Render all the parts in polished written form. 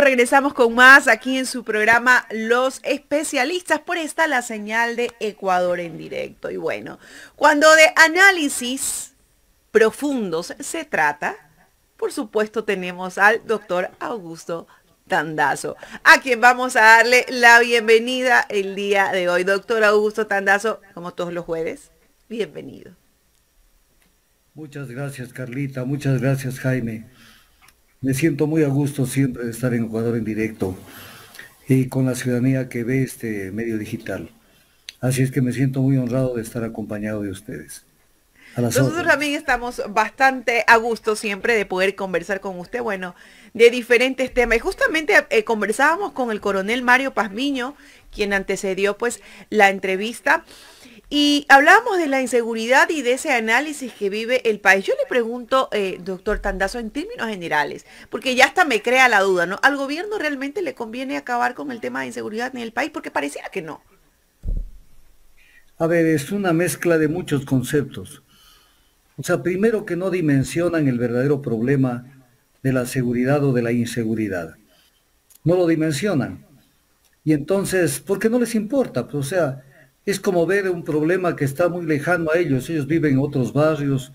regresamos con más aquí en su programa Los Especialistas. Por esta la señal de Ecuador en directo. Y bueno, cuando de análisis profundos se trata, por supuesto tenemos al doctor Augusto Tandazo, a quien vamos a darle la bienvenida el día de hoy. Doctor Augusto Tandazo, como todos los jueves, bienvenido. Muchas gracias, Carlita. Muchas gracias, Jaime. Me siento muy a gusto siempre de estar en Ecuador en directo y con la ciudadanía que ve este medio digital. Así es que me siento muy honrado de estar acompañado de ustedes. A las Nosotros órdenes. también estamos bastante a gusto siempre de poder conversar con usted, bueno, de diferentes temas. Y justamente conversábamos con el coronel Mario Pazmiño, quien antecedió pues la entrevista, y hablábamos de la inseguridad y de ese análisis que vive el país. Yo le pregunto, doctor Tandazo, en términos generales, porque ya hasta me crea la duda, ¿no? ¿Al gobierno realmente le conviene acabar con el tema de inseguridad en el país? Porque pareciera que no. A ver, es una mezcla de muchos conceptos. O sea, primero que no dimensionan el verdadero problema de la seguridad o de la inseguridad. No lo dimensionan. Y entonces, ¿por qué no les importa? Pues, o sea, es como ver un problema que está muy lejano a ellos. Ellos viven en otros barrios,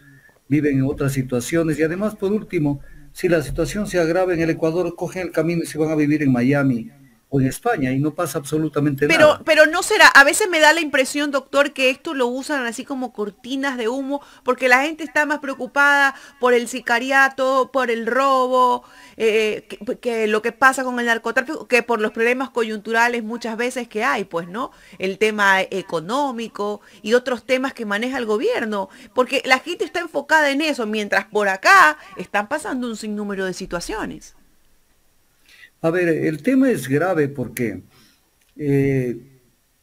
viven en otras situaciones. Y además, por último, si la situación se agrava en el Ecuador, cogen el camino y se van a vivir en Miami o en España y no pasa absolutamente nada. Pero no será, a veces me da la impresión, doctor, que esto lo usan así como cortinas de humo, porque la gente está más preocupada por el sicariato, por el robo, que lo que pasa con el narcotráfico, que por los problemas coyunturales muchas veces que hay, pues, ¿no? El tema económico y otros temas que maneja el gobierno, porque la gente está enfocada en eso, mientras por acá están pasando un sinnúmero de situaciones. A ver, el tema es grave porque eh,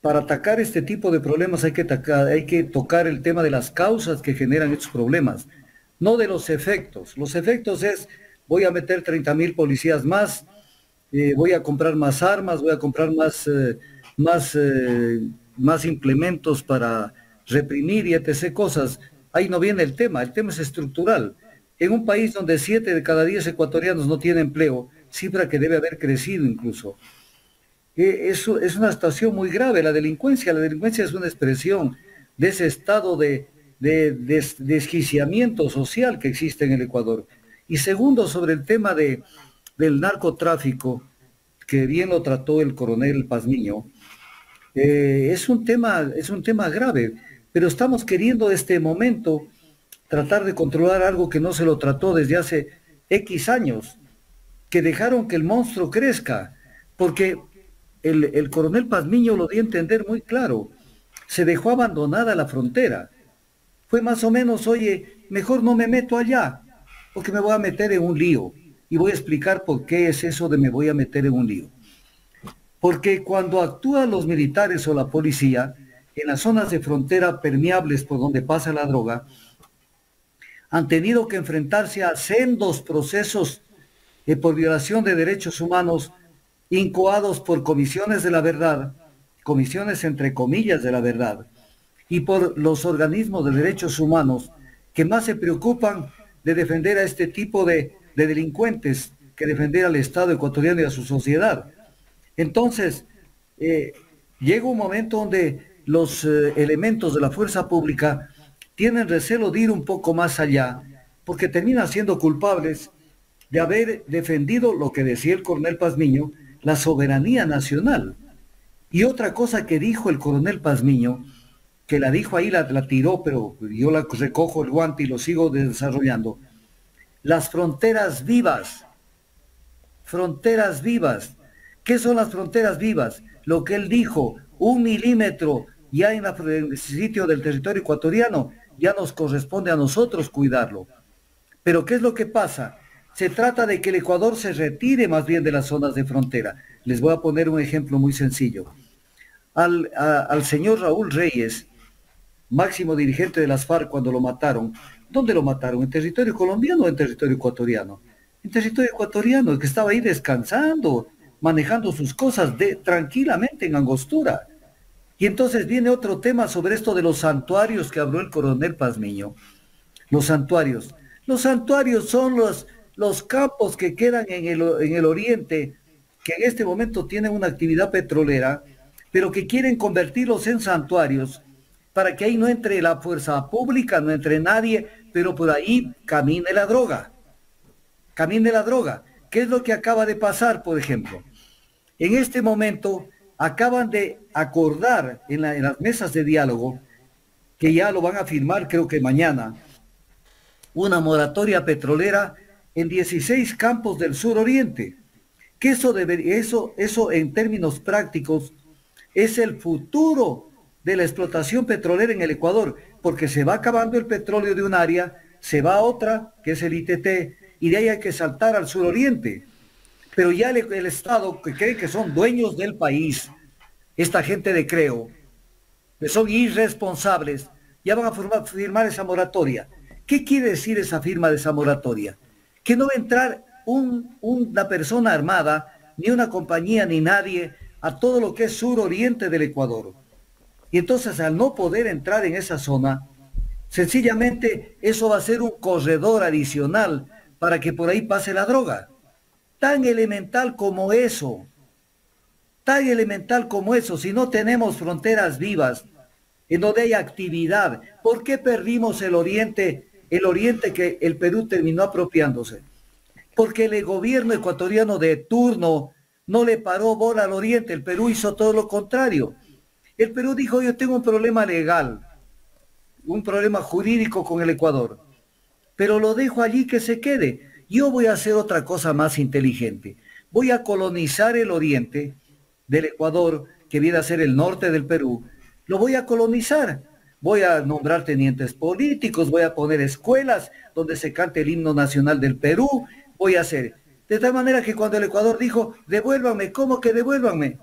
para atacar este tipo de problemas hay que tocar el tema de las causas que generan estos problemas, no de los efectos. Los efectos es, voy a meter 30.000 policías más, voy a comprar más armas, voy a comprar más, más implementos para reprimir y etc. cosas. Ahí no viene el tema es estructural. En un país donde 7 de cada 10 ecuatorianos no tienen empleo, cifra que debe haber crecido incluso, eso es una situación muy grave. La delincuencia es una expresión de ese estado de desquiciamiento social que existe en el Ecuador. Y segundo, sobre el tema del narcotráfico, que bien lo trató el coronel Pazmiño, es un tema grave, pero estamos queriendo este momento tratar de controlar algo que no se lo trató desde hace X años, que dejaron que el monstruo crezca, porque el coronel Pazmiño lo dio a entender muy claro, se dejó abandonada la frontera. Fue más o menos, oye, mejor no me meto allá, porque me voy a meter en un lío. Y voy a explicar por qué es eso de me voy a meter en un lío. Porque cuando actúan los militares o la policía en las zonas de frontera permeables por donde pasa la droga, han tenido que enfrentarse a sendos procesos por violación de derechos humanos incoados por comisiones de la verdad, comisiones entre comillas de la verdad, y por los organismos de derechos humanos que más se preocupan de defender a este tipo de delincuentes que defender al Estado ecuatoriano y a su sociedad. Entonces, eh, llega un momento donde los elementos de la fuerza pública tienen recelo de ir un poco más allá, porque terminan siendo culpables de haber defendido lo que decía el coronel Pazmiño, la soberanía nacional. Y otra cosa que dijo el coronel Pazmiño, que la dijo ahí, la tiró, pero yo la recojo el guante y lo sigo desarrollando. Las fronteras vivas, fronteras vivas. ¿Qué son las fronteras vivas? Lo que él dijo, 1 milímetro ya en el sitio del territorio ecuatoriano, ya nos corresponde a nosotros cuidarlo. Pero ¿qué es lo que pasa? Se trata de que el Ecuador se retire más bien de las zonas de frontera. Les voy a poner un ejemplo muy sencillo. Al señor Raúl Reyes, máximo dirigente de las FARC cuando lo mataron, ¿dónde lo mataron? ¿En territorio colombiano o en territorio ecuatoriano? En territorio ecuatoriano, el que estaba ahí descansando, manejando sus cosas tranquilamente en Angostura. Y entonces viene otro tema sobre esto de los santuarios que habló el coronel Pazmiño. Los santuarios. Los santuarios son los campos que quedan en el oriente que en este momento tienen una actividad petrolera, pero que quieren convertirlos en santuarios para que ahí no entre la fuerza pública, no entre nadie, pero por ahí camine la droga. Camine la droga. ¿Qué es lo que acaba de pasar, por ejemplo? En este momento acaban de acordar en las mesas de diálogo, que ya lo van a firmar creo que mañana, una moratoria petrolera en 16 campos del suroriente. Que eso en términos prácticos es el futuro de la explotación petrolera en el Ecuador, porque se va acabando el petróleo de un área, se va a otra, que es el ITT, y de ahí hay que saltar al suroriente. Pero ya el Estado, que cree que son dueños del país, esta gente de Creo, que son irresponsables, ya van a firmar esa moratoria. ¿Qué quiere decir esa firma de esa moratoria? Que no va a entrar una persona armada, ni una compañía, ni nadie, a todo lo que es suroriente del Ecuador. Y entonces, al no poder entrar en esa zona, sencillamente eso va a ser un corredor adicional para que por ahí pase la droga. Tan elemental como eso. Tan elemental como eso. Si no tenemos fronteras vivas, en donde hay actividad, ¿por qué perdimos el oriente que el Perú terminó apropiándose? Porque el gobierno ecuatoriano de turno no le paró bola al oriente. El Perú hizo todo lo contrario. El Perú dijo, yo tengo un problema legal, un problema jurídico con el Ecuador, pero lo dejo allí que se quede. Yo voy a hacer otra cosa más inteligente. Voy a colonizar el oriente del Ecuador, que viene a ser el norte del Perú. Lo voy a colonizar. Voy a nombrar tenientes políticos, voy a poner escuelas donde se cante el himno nacional del Perú. Voy a hacer. De tal manera que cuando el Ecuador dijo, devuélvanme, ¿cómo que devuélvanme?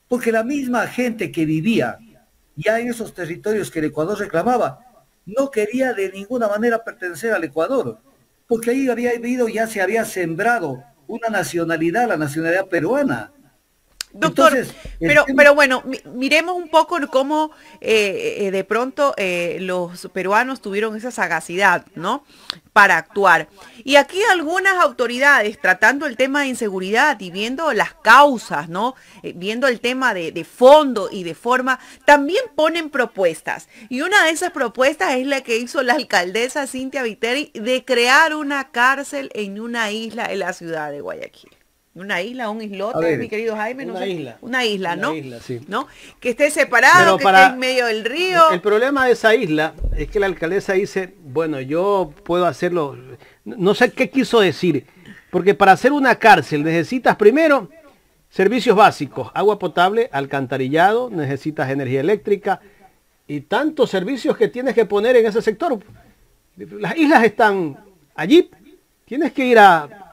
Porque la misma gente que vivía ya en esos territorios que el Ecuador reclamaba, no quería de ninguna manera pertenecer al Ecuador, porque ahí había habido, ya se había sembrado una nacionalidad, la nacionalidad peruana. Doctor, Entonces, pero bueno, miremos un poco cómo de pronto los peruanos tuvieron esa sagacidad, ¿no? Para actuar. Y aquí algunas autoridades tratando el tema de inseguridad y viendo las causas, ¿no? Viendo el tema de fondo y de forma, también ponen propuestas. Y una de esas propuestas es la que hizo la alcaldesa Cynthia Viteri de crear una cárcel en una isla en la ciudad de Guayaquil. Una isla, un islote, mi querido Jaime, no sé. Isla. Una isla, ¿no? Una isla, sí. ¿No? Que esté separado, que esté en medio del río. El problema de esa isla es que la alcaldesa dice, bueno, yo puedo hacerlo, no sé qué quiso decir, porque para hacer una cárcel necesitas primero servicios básicos, agua potable, alcantarillado, necesitas energía eléctrica y tantos servicios que tienes que poner en ese sector. Las islas están allí, tienes que ir a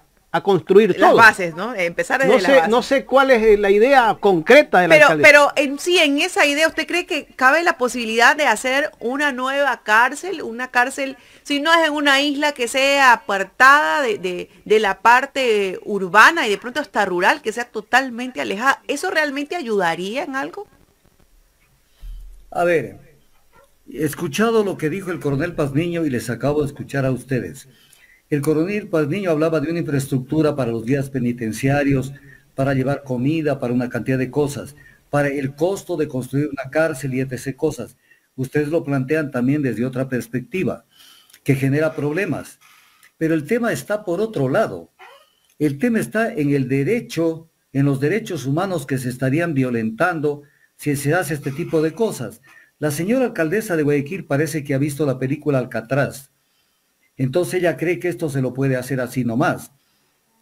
construir las todo. Bases, ¿no? Empezar desde la base. No sé cuál es la idea concreta de la alcaldesa. Pero en sí, en esa idea, ¿usted cree que cabe la posibilidad de hacer una nueva cárcel? Una cárcel, si no es en una isla que sea apartada de la parte urbana y de pronto hasta rural, que sea totalmente alejada, ¿eso realmente ayudaría en algo? A ver, he escuchado lo que dijo el coronel Pazmiño y les acabo de escuchar a ustedes. El coronel Pazmiño hablaba de una infraestructura para los guías penitenciarios, para llevar comida, para una cantidad de cosas, para el costo de construir una cárcel y etc. cosas. Ustedes lo plantean también desde otra perspectiva, que genera problemas. Pero el tema está por otro lado. El tema está en el derecho, en los derechos humanos que se estarían violentando si se hace este tipo de cosas. La señora alcaldesa de Guayaquil parece que ha visto la película Alcatraz. Entonces ella cree que esto se lo puede hacer así nomás.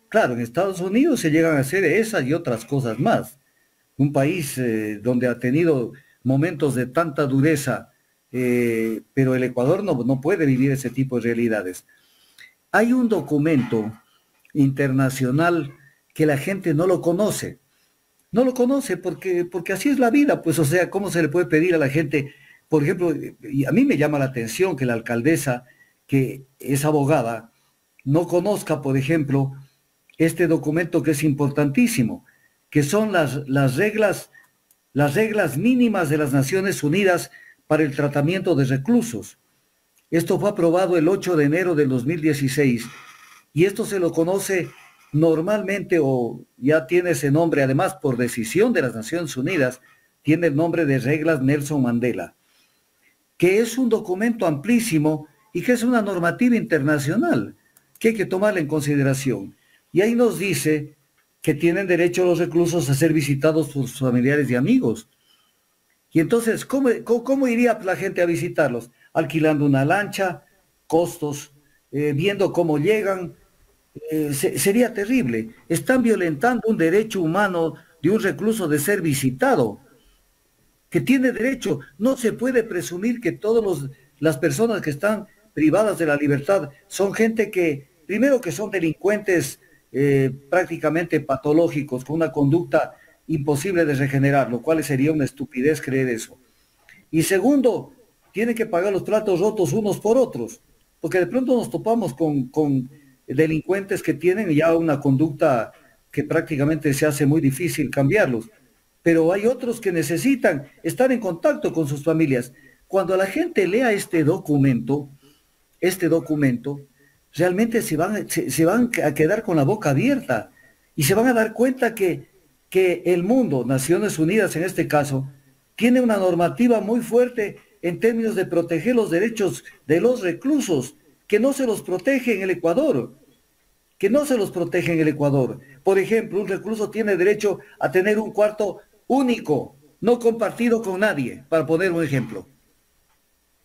Claro, en Estados Unidos se llegan a hacer esas y otras cosas más. Un país donde ha tenido momentos de tanta dureza, pero el Ecuador no puede vivir ese tipo de realidades. Hay un documento internacional que la gente no lo conoce. No lo conoce porque así es la vida, pues, o sea, ¿cómo se le puede pedir a la gente? Por ejemplo, y a mí me llama la atención que la alcaldesa, que es abogada, no conozca, por ejemplo, este documento que es importantísimo, que son las reglas mínimas de las Naciones Unidas para el tratamiento de reclusos. Esto fue aprobado el 8 de enero del 2016 y esto se lo conoce normalmente, o ya tiene ese nombre, además por decisión de las Naciones Unidas, tiene el nombre de Reglas Nelson Mandela, que es un documento amplísimo y que es una normativa internacional que hay que tomarla en consideración. Y ahí nos dice que tienen derecho los reclusos a ser visitados por sus familiares y amigos. Y entonces, ¿cómo iría la gente a visitarlos? Alquilando una lancha, costos, viendo cómo llegan. Sería terrible. Están violentando un derecho humano de un recluso de ser visitado, que tiene derecho. No se puede presumir que todas las personas que están privadas de la libertad son gente que, primero, que son delincuentes prácticamente patológicos, con una conducta imposible de regenerar, lo cual sería una estupidez creer eso. Y segundo, tienen que pagar los platos rotos unos por otros, porque de pronto nos topamos con delincuentes que tienen ya una conducta que prácticamente se hace muy difícil cambiarlos, pero hay otros que necesitan estar en contacto con sus familias. Cuando la gente lea este documento, realmente se van a quedar con la boca abierta y se van a dar cuenta que el mundo, Naciones Unidas en este caso, tiene una normativa muy fuerte en términos de proteger los derechos de los reclusos, que no se los protege en el Ecuador, que no se los protege en el Ecuador. Por ejemplo, un recluso tiene derecho a tener un cuarto único, no compartido con nadie, para poner un ejemplo.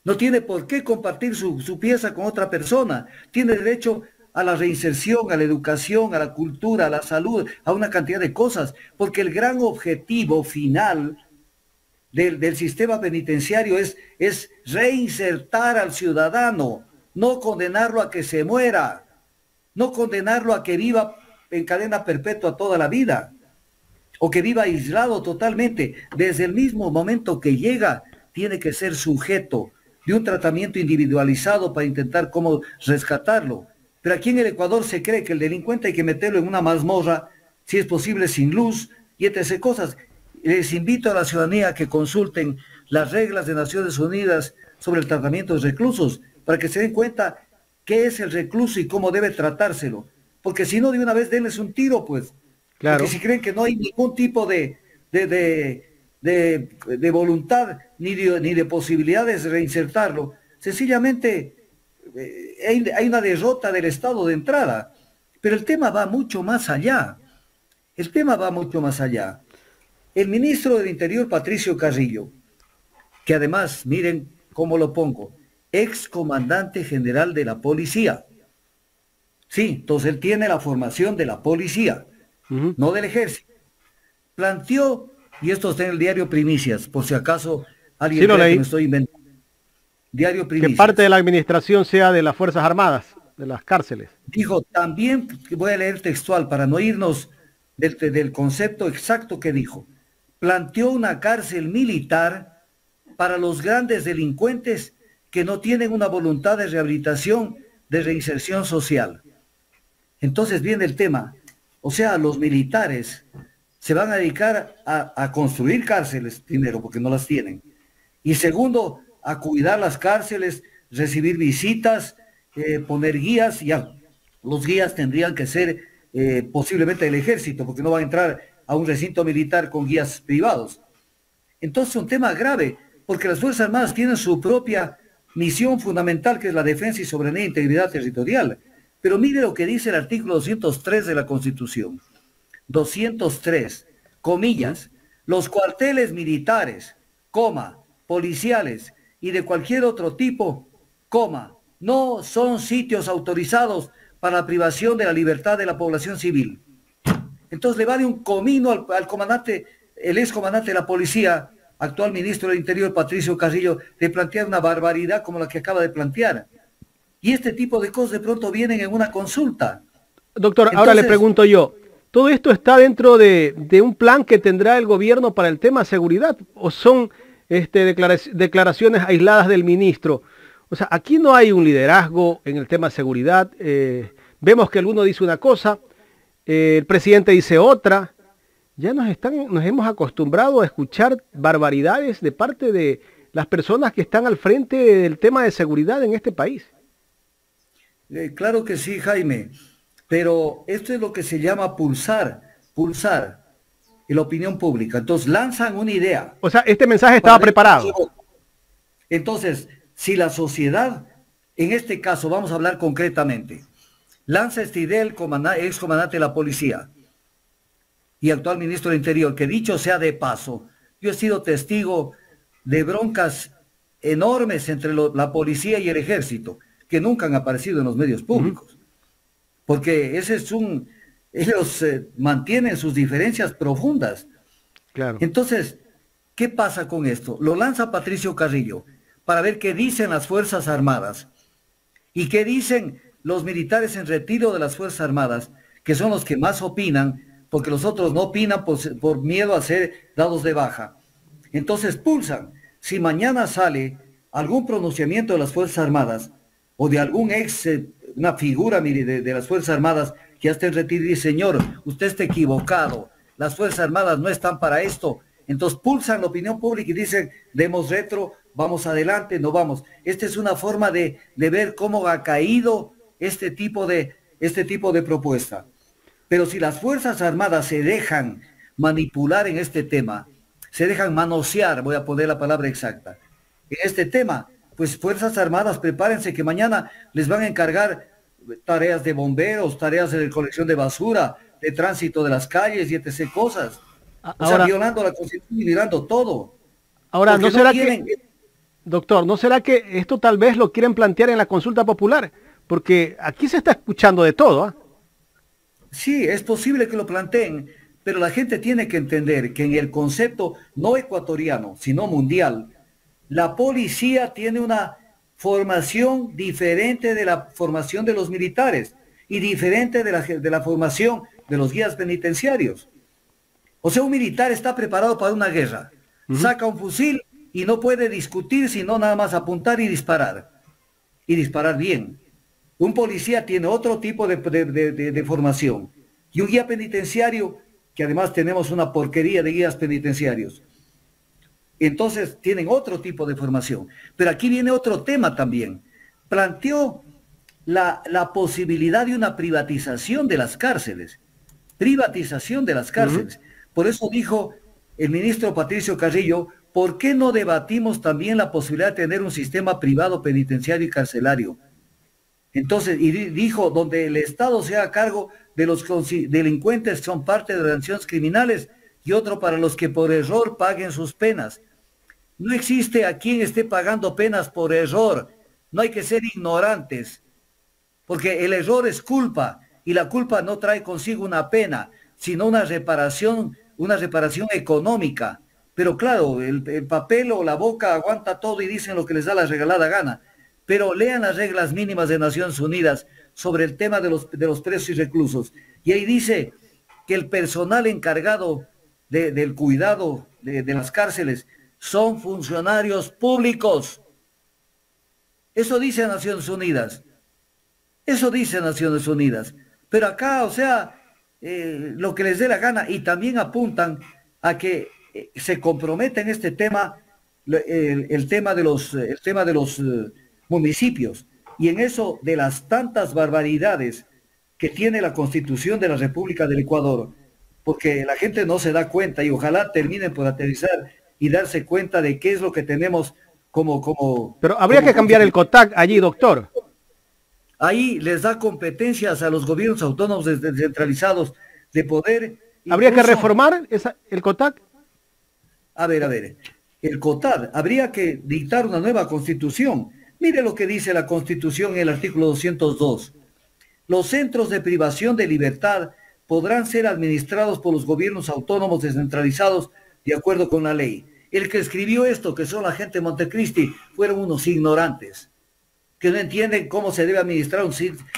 No tiene por qué compartir su pieza con otra persona. Tiene derecho a la reinserción, a la educación, a la cultura, a la salud, a una cantidad de cosas, porque el gran objetivo final del sistema penitenciario es reinsertar al ciudadano, no condenarlo a que se muera, no condenarlo a que viva en cadena perpetua toda la vida, o que viva aislado totalmente. Desde el mismo momento que llega, tiene que ser sujeto de un tratamiento individualizado para intentar cómo rescatarlo. Pero aquí en el Ecuador se cree que el delincuente hay que meterlo en una mazmorra, si es posible sin luz, y etc. cosas. Les invito a la ciudadanía a que consulten las reglas de Naciones Unidas sobre el tratamiento de reclusos, para que se den cuenta qué es el recluso y cómo debe tratárselo. Porque si no, de una vez denles un tiro, pues. Claro. Porque si creen que no hay ningún tipo de voluntad ni de posibilidades de reinsertarlo, sencillamente hay una derrota del Estado de entrada. Pero el tema va mucho más allá. El tema va mucho más allá. El ministro del Interior, Patricio Carrillo, que además, miren cómo lo pongo, ex comandante general de la policía. Sí, entonces él tiene la formación de la policía, no del ejército. Planteó, y esto está en el diario Primicias, por si acaso alguien cree que me estoy inventando. Diario Primicias. Que parte de la administración sea de las Fuerzas Armadas, de las cárceles. Dijo, también, voy a leer textual para no irnos del concepto exacto que dijo, planteó una cárcel militar para los grandes delincuentes que no tienen una voluntad de rehabilitación, de reinserción social. Entonces viene el tema, o sea, los militares se van a dedicar a construir cárceles, primero, porque no las tienen, y segundo, a cuidar las cárceles, recibir visitas, poner guías. Ya, los guías tendrían que ser posiblemente del ejército, porque no va a entrar a un recinto militar con guías privados. Entonces, un tema grave, porque las Fuerzas Armadas tienen su propia misión fundamental, que es la defensa y soberanía e integridad territorial. Pero mire lo que dice el artículo 203 de la Constitución. 203, comillas, los cuarteles militares, coma, policiales y de cualquier otro tipo, coma, no son sitios autorizados para la privación de la libertad de la población civil. Entonces le va de un comino al comandante, el ex comandante de la policía, actual ministro del Interior, Patricio Carrillo, de plantear una barbaridad como la que acaba de plantear. Y este tipo de cosas de pronto vienen en una consulta. Doctor, entonces, ahora le pregunto yo, ¿todo esto está dentro de un plan que tendrá el gobierno para el tema seguridad? ¿O son declaraciones aisladas del ministro? O sea, aquí no hay un liderazgo en el tema seguridad. Vemos que alguno dice una cosa, el presidente dice otra. Ya nos hemos acostumbrado a escuchar barbaridades de parte de las personas que están al frente del tema de seguridad en este país. Claro que sí, Jaime. pero esto es lo que se llama pulsar en la opinión pública. Entonces lanzan una idea. O sea, este mensaje estaba preparado. Entonces, si la sociedad, en este caso, vamos a hablar concretamente, lanza esta idea el ex comandante de la policía y actual ministro del Interior, que dicho sea de paso, yo he sido testigo de broncas enormes entre la policía y el ejército, que nunca han aparecido en los medios públicos, porque ellos mantienen sus diferencias profundas. Claro. Entonces, ¿qué pasa con esto? Lo lanza Patricio Carrillo para ver qué dicen las Fuerzas Armadas y qué dicen los militares en retiro de las Fuerzas Armadas, que son los que más opinan, porque los otros no opinan por miedo a ser dados de baja. Entonces pulsan. Si mañana sale algún pronunciamiento de las Fuerzas Armadas o de algún una figura de las Fuerzas Armadas que ya esté en retiro y dice, señor, usted está equivocado, las Fuerzas Armadas no están para esto, entonces pulsan la opinión pública y dicen, demos retro, vamos adelante, no vamos. Esta es una forma de ver cómo ha caído este tipo de propuesta. Pero si las Fuerzas Armadas se dejan manipular en este tema, se dejan manosear, voy a poner la palabra exacta, en este tema, pues Fuerzas Armadas, prepárense que mañana les van a encargar tareas de bomberos, tareas de recolección de basura, de tránsito de las calles y etc. cosas. O sea, violando la Constitución y violando todo. Ahora, ¿no será que, doctor, no será que esto tal vez lo quieren plantear en la consulta popular? Porque aquí se está escuchando de todo, ¿eh? Sí, es posible que lo planteen, pero la gente tiene que entender que en el concepto no ecuatoriano, sino mundial, la policía tiene una formación diferente de la formación de los militares y diferente de la formación de los guías penitenciarios. O sea, un militar está preparado para una guerra, saca un fusil y no puede discutir, sino nada más apuntar y disparar bien. Un policía tiene otro tipo de formación. Y un guía penitenciario, que además tenemos una porquería de guías penitenciarios. Entonces tienen otro tipo de formación. Pero aquí viene otro tema también. Planteó la posibilidad de una privatización de las cárceles. Privatización de las cárceles. Por eso dijo el ministro Patricio Carrillo, ¿por qué no debatimos también la posibilidad de tener un sistema privado penitenciario y carcelario? Entonces, y dijo, donde el Estado se haga cargo de los delincuentes que son parte de organizaciones criminales y otro para los que por error paguen sus penas. No existe a quien esté pagando penas por error. No hay que ser ignorantes, porque el error es culpa y la culpa no trae consigo una pena, sino una reparación económica. Pero claro, el papel o la boca aguanta todo y dicen lo que les da la regalada gana. Pero lean las reglas mínimas de Naciones Unidas sobre el tema de los presos y reclusos. Y ahí dice que el personal encargado del cuidado de las cárceles son funcionarios públicos. Eso dice Naciones Unidas. Eso dice Naciones Unidas. Pero acá, o sea, lo que les dé la gana. Y también apuntan a que se comprometa en este tema, el tema de los municipios, y en eso de las tantas barbaridades que tiene la Constitución de la República del Ecuador, porque la gente no se da cuenta y ojalá terminen por aterrizar y darse cuenta de qué es lo que tenemos como Pero habría que cambiar el COTAC allí, doctor. Ahí les da competencias a los gobiernos autónomos descentralizados de poder. ¿Habría que reformar el COTAC? A ver, el COTAC habría que dictar una nueva constitución. Mire lo que dice la Constitución en el artículo 202. Los centros de privación de libertad podrán ser administrados por los gobiernos autónomos descentralizados de acuerdo con la ley. El que escribió esto, que son la gente de Montecristi, fueron unos ignorantes, que no entienden cómo se debe administrar un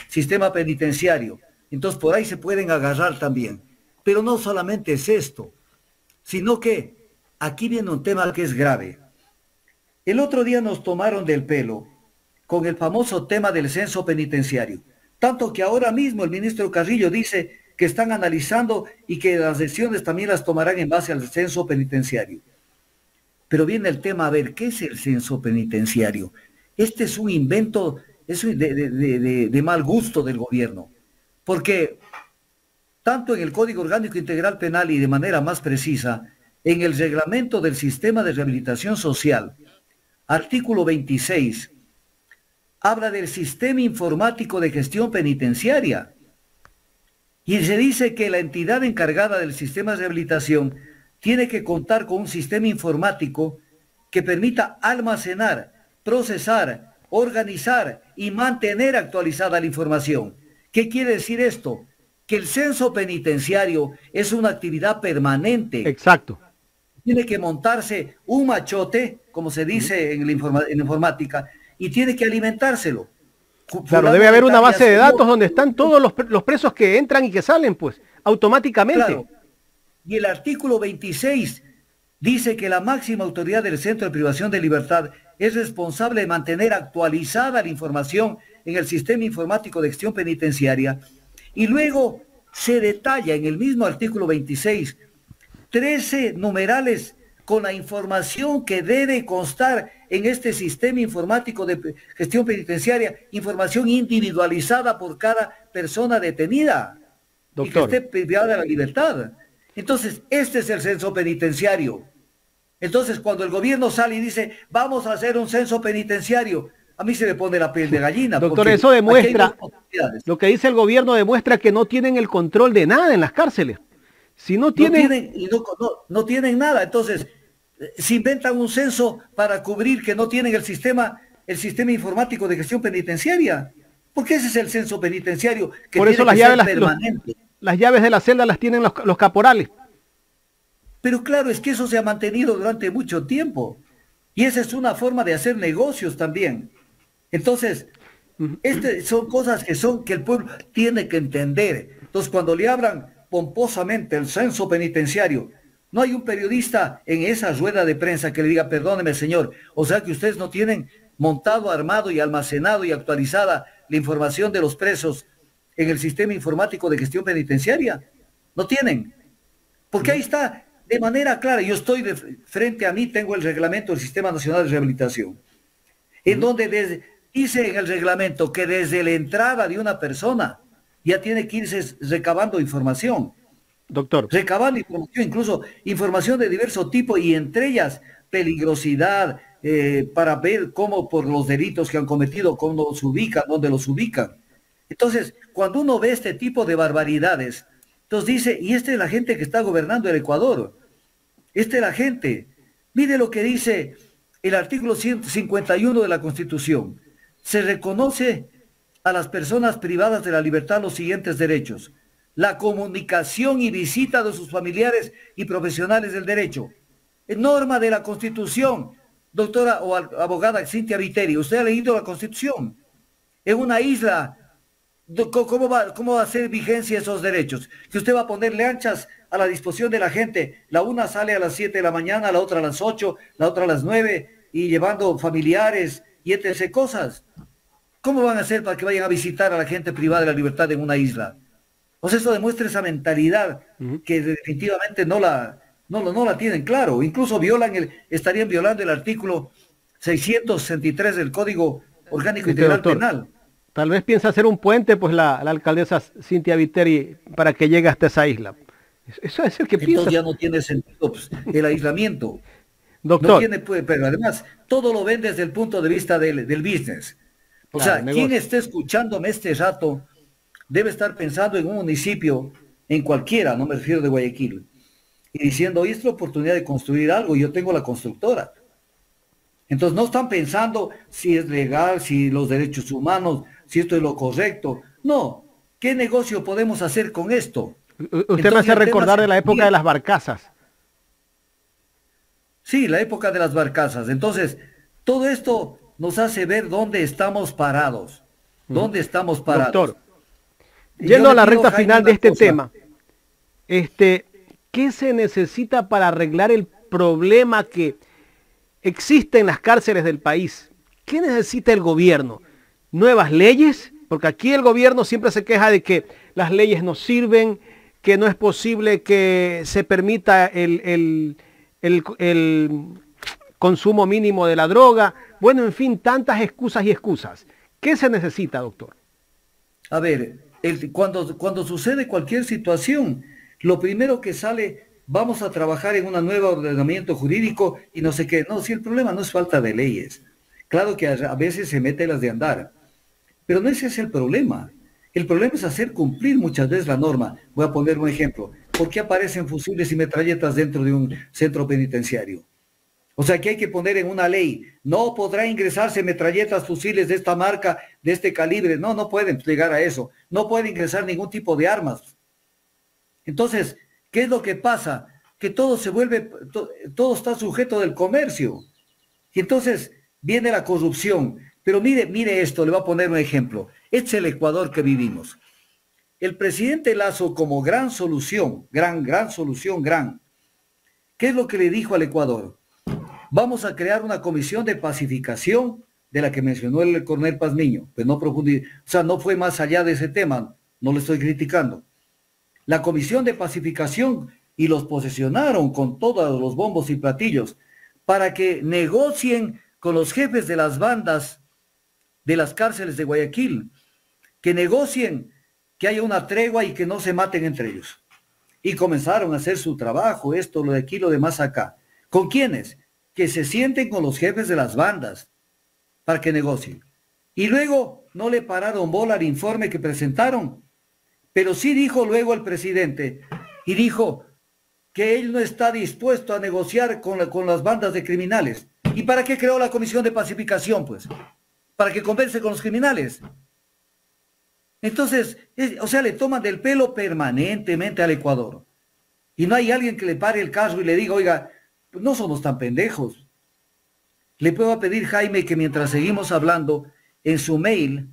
sistema penitenciario. Entonces por ahí se pueden agarrar también. Pero no solamente es esto, sino que aquí viene un tema que es grave. El otro día nos tomaron del pelo con el famoso tema del censo penitenciario. Tanto que ahora mismo el ministro Carrillo dice que están analizando y que las decisiones también las tomarán en base al censo penitenciario. Pero viene el tema, a ver, ¿qué es el censo penitenciario? Este es un invento de mal gusto del gobierno. porque tanto en el Código Orgánico Integral Penal y de manera más precisa, en el reglamento del Sistema de Rehabilitación Social, artículo 26, habla del Sistema Informático de Gestión Penitenciaria. Y se dice que la entidad encargada del sistema de rehabilitación tiene que contar con un sistema informático que permita almacenar, procesar, organizar y mantener actualizada la información. ¿Qué quiere decir esto? Que el censo penitenciario es una actividad permanente. Exacto. Tiene que montarse un machote, como se dice en la informática, y tiene que alimentárselo. Claro, debe haber una base de datos donde están todos los presos que entran y que salen, pues, automáticamente. Claro. Y el artículo 26 dice que la máxima autoridad del Centro de Privación de Libertad es responsable de mantener actualizada la información en el Sistema Informático de Gestión Penitenciaria. Y luego se detalla en el mismo artículo 26 13 numerales con la información que debe constar en este sistema informático de gestión penitenciaria, información individualizada por cada persona detenida. Doctor. Y que esté privada de la libertad. Entonces, este es el censo penitenciario. Entonces, cuando el gobierno sale y dice, vamos a hacer un censo penitenciario, a mí se me pone la piel de gallina. Doctor, eso demuestra, lo que dice el gobierno demuestra que no tienen el control de nada en las cárceles. Si no tienen... No tienen nada. Entonces, se inventan un censo para cubrir que no tienen el sistema informático de gestión penitenciaria. Porque ese es el censo penitenciario que por eso tiene las que llaves, ser permanente. Las llaves de la celda las tienen los caporales. Pero claro, es que eso se ha mantenido durante mucho tiempo. Y esa es una forma de hacer negocios también. Entonces, son cosas que el pueblo tiene que entender. Entonces, cuando le hablan pomposamente el censo penitenciario, no hay un periodista en esa rueda de prensa que le diga, perdóneme señor, o sea que ustedes no tienen montado, armado y almacenado y actualizada la información de los presos en el sistema informático de gestión penitenciaria. No tienen. Porque ahí está de manera clara. Yo estoy frente a mí, tengo el reglamento del Sistema Nacional de Rehabilitación, en donde dice en el reglamento que desde la entrada de una persona ya tiene que irse recabando información. Doctor. Recabando información, incluso información de diverso tipo, y entre ellas peligrosidad, para ver cómo por los delitos que han cometido, cómo los ubican, dónde los ubican. Entonces, cuando uno ve este tipo de barbaridades, entonces dice, y esta es la gente que está gobernando el Ecuador. Esta es la gente. Mire lo que dice el artículo 151 de la Constitución. Se reconoce a las personas privadas de la libertad los siguientes derechos: la comunicación y visita de sus familiares y profesionales del derecho. En norma de la Constitución, doctora o abogada Cintia Viteri, usted ha leído la Constitución. En una isla, ¿cómo va a hacer vigencia esos derechos? Que usted va a poner lanchas a la disposición de la gente. La una sale a las 7 de la mañana, la otra a las 8, la otra a las 9, y llevando familiares y etc. cosas. ¿Cómo van a hacer para que vayan a visitar a la gente privada de la libertad en una isla? Pues eso demuestra esa mentalidad que definitivamente no la tienen claro. Incluso estarían violando el artículo 663 del Código Orgánico Integral Penal. Tal vez piensa hacer un puente, pues la alcaldesa Cintia Viteri, para que llegue hasta esa isla. Eso es el que piensa. Entonces ya no tiene sentido, pues, el aislamiento. Doctor. No tiene, pero además todo lo ven desde el punto de vista del business. O sea, quien esté escuchándome este rato debe estar pensando en un municipio, en cualquiera, no me refiero de Guayaquil, y diciendo, hoy es la oportunidad de construir algo, y yo tengo la constructora. Entonces no están pensando si es legal, si los derechos humanos, si esto es lo correcto. No, ¿qué negocio podemos hacer con esto? Usted me hace recordar de la época de las barcazas. Sí, la época de las barcazas. Entonces, todo esto nos hace ver dónde estamos parados. ¿Dónde estamos parados? Doctor, yendo a la recta final de este tema, ¿qué se necesita para arreglar el problema que existe en las cárceles del país? ¿Qué necesita el gobierno? ¿Nuevas leyes? Porque aquí el gobierno siempre se queja de que las leyes no sirven, que no es posible que se permita el consumo mínimo de la droga. Bueno, en fin, tantas excusas y excusas. ¿Qué se necesita, doctor? A ver, Cuando sucede cualquier situación, lo primero que sale, vamos a trabajar en un nuevo ordenamiento jurídico y no sé qué. No, si el problema no es falta de leyes. Claro que a veces se mete las de andar, pero no ese es el problema. El problema es hacer cumplir muchas veces la norma. Voy a poner un ejemplo. ¿Por qué aparecen fusiles y metralletas dentro de un centro penitenciario? O sea, que hay que poner en una ley, no podrá ingresarse metralletas, fusiles de esta marca, de este calibre. No, no pueden llegar a eso. No puede ingresar ningún tipo de armas. Entonces, ¿qué es lo que pasa? Que todo se vuelve, todo está sujeto del comercio. Y entonces viene la corrupción. Pero mire esto, le voy a poner un ejemplo. Este es el Ecuador que vivimos. El presidente Lazo como gran solución, gran solución. ¿Qué es lo que le dijo al Ecuador? Vamos a crear una comisión de pacificación de la que mencionó el coronel Pazmiño, pero no profundizó, o sea, no fue más allá de ese tema, no le estoy criticando. La comisión de pacificación y los posesionaron con todos los bombos y platillos para que negocien con los jefes de las bandas de las cárceles de Guayaquil, que negocien, que haya una tregua y que no se maten entre ellos. Y comenzaron a hacer su trabajo, esto, lo de aquí, lo demás acá. ¿Con quiénes? Que se sienten con los jefes de las bandas para que negocien. Y luego no le pararon bola al informe que presentaron, pero sí dijo luego el presidente, y dijo que él no está dispuesto a negociar con las bandas de criminales. ¿Y para qué creó la comisión de pacificación, pues? Para que converse con los criminales. Entonces, o sea, le toman del pelo permanentemente al Ecuador. Y no hay alguien que le pare el carro y le diga, oiga, pues no somos tan pendejos. Le puedo pedir, Jaime, que mientras seguimos hablando, en su mail,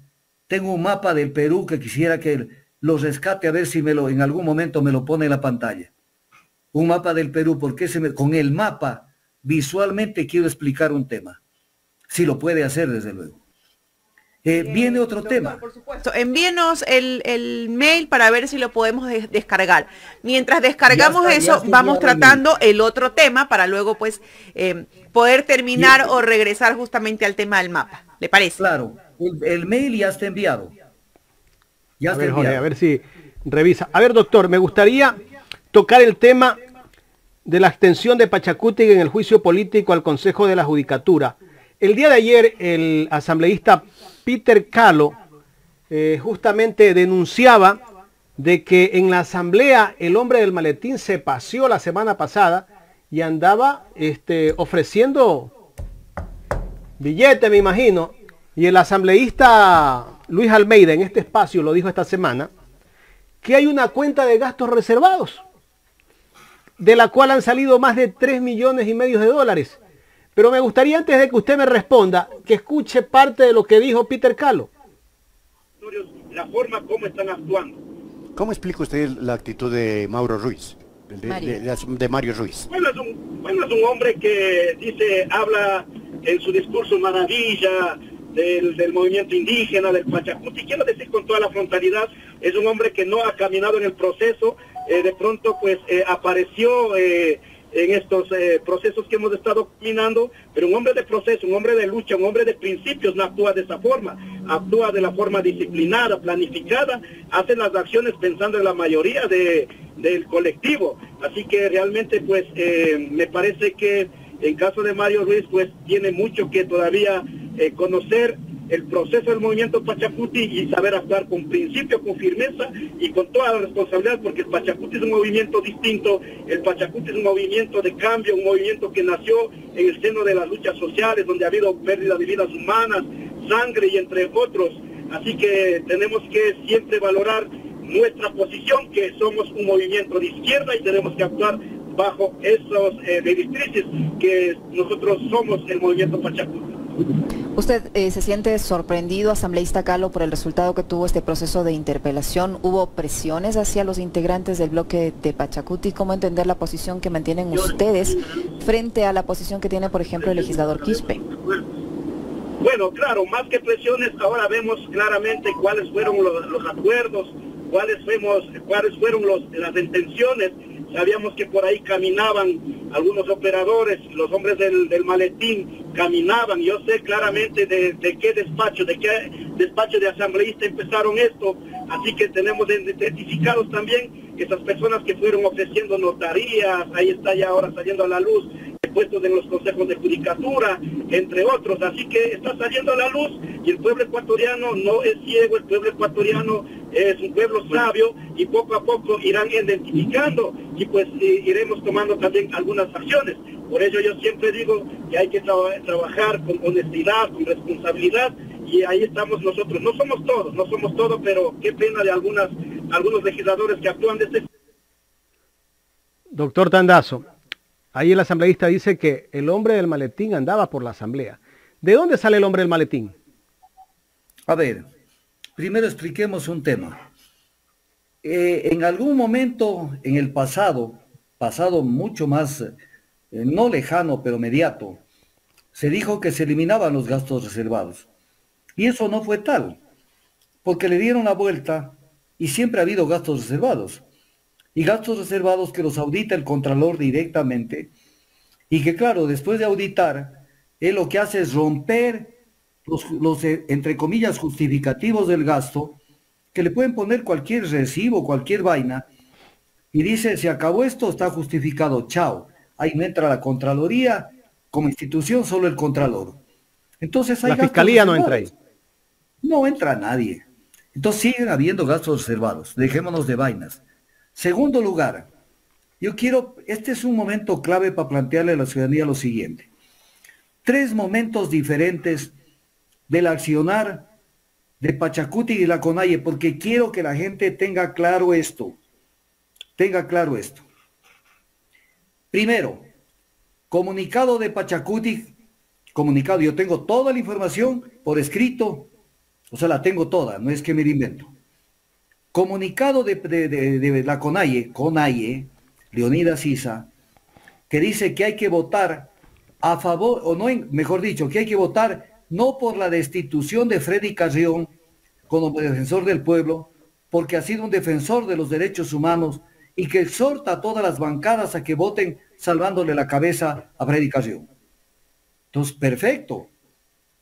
tengo un mapa del Perú que quisiera que lo rescate, a ver si en algún momento me lo pone en la pantalla. Un mapa del Perú, porque con el mapa visualmente quiero explicar un tema. Si lo puede hacer, desde luego. Viene otro tema. Por supuesto, envíenos el mail para ver si lo podemos descargar. Mientras descargamos eso, vamos tratando el otro tema para luego pues poder terminar o regresar justamente al tema del mapa. ¿Le parece? Claro, el mail ya está enviado. Ya está enviado. Jorge, a ver si revisa. A ver, doctor, me gustaría tocar el tema de la abstención de Pachacuti en el juicio político al Consejo de la Judicatura. El día de ayer, el asambleísta Peter Calo justamente denunciaba de que en la asamblea el hombre del maletín se paseó la semana pasada y andaba ofreciendo billete, me imagino, y el asambleísta Luis Almeida en este espacio lo dijo esta semana, que hay una cuenta de gastos reservados, de la cual han salido más de 3,5 millones de dólares. Pero me gustaría, antes de que usted me responda, que escuche parte de lo que dijo Peter Calo. La forma como están actuando. ¿Cómo explica usted la actitud de Mauro Ruiz? De Mario Ruiz. Bueno, es un hombre que habla en su discurso maravilla del movimiento indígena, del Pachacuti. Quiero decir con toda la frontalidad, es un hombre que no ha caminado en el proceso, de pronto pues apareció en estos procesos que hemos estado caminando, pero un hombre de proceso, un hombre de lucha, un hombre de principios no actúa de esa forma, actúa de la forma disciplinada, planificada, hace las acciones pensando en la mayoría del colectivo. Así que realmente pues me parece que en caso de Mario Ruiz pues tiene mucho que todavía conocer el proceso del movimiento Pachacuti y saber actuar con principio, con firmeza y con toda la responsabilidad, porque el Pachacuti es un movimiento distinto, el Pachacuti es un movimiento de cambio, un movimiento que nació en el seno de las luchas sociales, donde ha habido pérdida de vidas humanas, sangre y entre otros. Así que tenemos que siempre valorar nuestra posición, que somos un movimiento de izquierda y tenemos que actuar bajo esos directrices que nosotros somos el movimiento Pachacuti. ¿Usted se siente sorprendido, asambleísta Calo, por el resultado que tuvo este proceso de interpelación? ¿Hubo presiones hacia los integrantes del bloque de Pachacuti? ¿Cómo entender la posición que mantienen ustedes frente a la posición que tiene, por ejemplo, el legislador Quispe? Bueno, claro, más que presiones, ahora vemos claramente cuáles fueron los acuerdos, cuáles fueron las intenciones sabíamos que por ahí caminaban algunos operadores, los hombres del maletín caminaban. Yo sé claramente de qué despacho de asambleísta empezaron esto, así que tenemos identificados también esas personas que fueron ofreciendo notarías, ahí está ya ahora saliendo a la luz, puestos en los consejos de judicatura, entre otros, así que está saliendo a la luz y el pueblo ecuatoriano no es ciego, el pueblo ecuatoriano es un pueblo sabio y poco a poco irán identificando y pues iremos tomando también algunas acciones. Por ello yo siempre digo que hay que trabajar con honestidad, con responsabilidad y ahí estamos nosotros. No somos todos, pero qué pena de algunos legisladores que actúan de este... Doctor Tandazo, ahí el asambleísta dice que el hombre del maletín andaba por la asamblea. ¿De dónde sale el hombre del maletín? A ver, primero expliquemos un tema. En algún momento en el pasado mucho más, no lejano, pero inmediato, se dijo que se eliminaban los gastos reservados. Y eso no fue tal, porque le dieron la vuelta y siempre ha habido gastos reservados. Y gastos reservados que los audita el Contralor directamente y que, claro, después de auditar, él lo que hace es romper los entre comillas, justificativos del gasto, que le pueden poner cualquier recibo, cualquier vaina, y dice, se acabó esto, está justificado, chao. Ahí no entra la Contraloría, como institución, solo el Contralor. Entonces hay la Fiscalía no entra ahí. No entra nadie. Entonces siguen habiendo gastos reservados, dejémonos de vainas. Segundo lugar, este es un momento clave para plantearle a la ciudadanía lo siguiente. 3 momentos diferentes del accionar de Pachacuti y de la CONAIE, porque quiero que la gente tenga claro esto. Primero, comunicado de Pachacuti, yo tengo toda la información por escrito, o sea, la tengo toda, no es que me la invento. Comunicado de la CONAIE, Leonidas Issa, que dice que hay que votar a favor, o no, mejor dicho, que hay que votar no por la destitución de Freddy Carrión como defensor del pueblo, porque ha sido un defensor de los derechos humanos y que exhorta a todas las bancadas a que voten salvándole la cabeza a Freddy Carrión. Entonces, perfecto.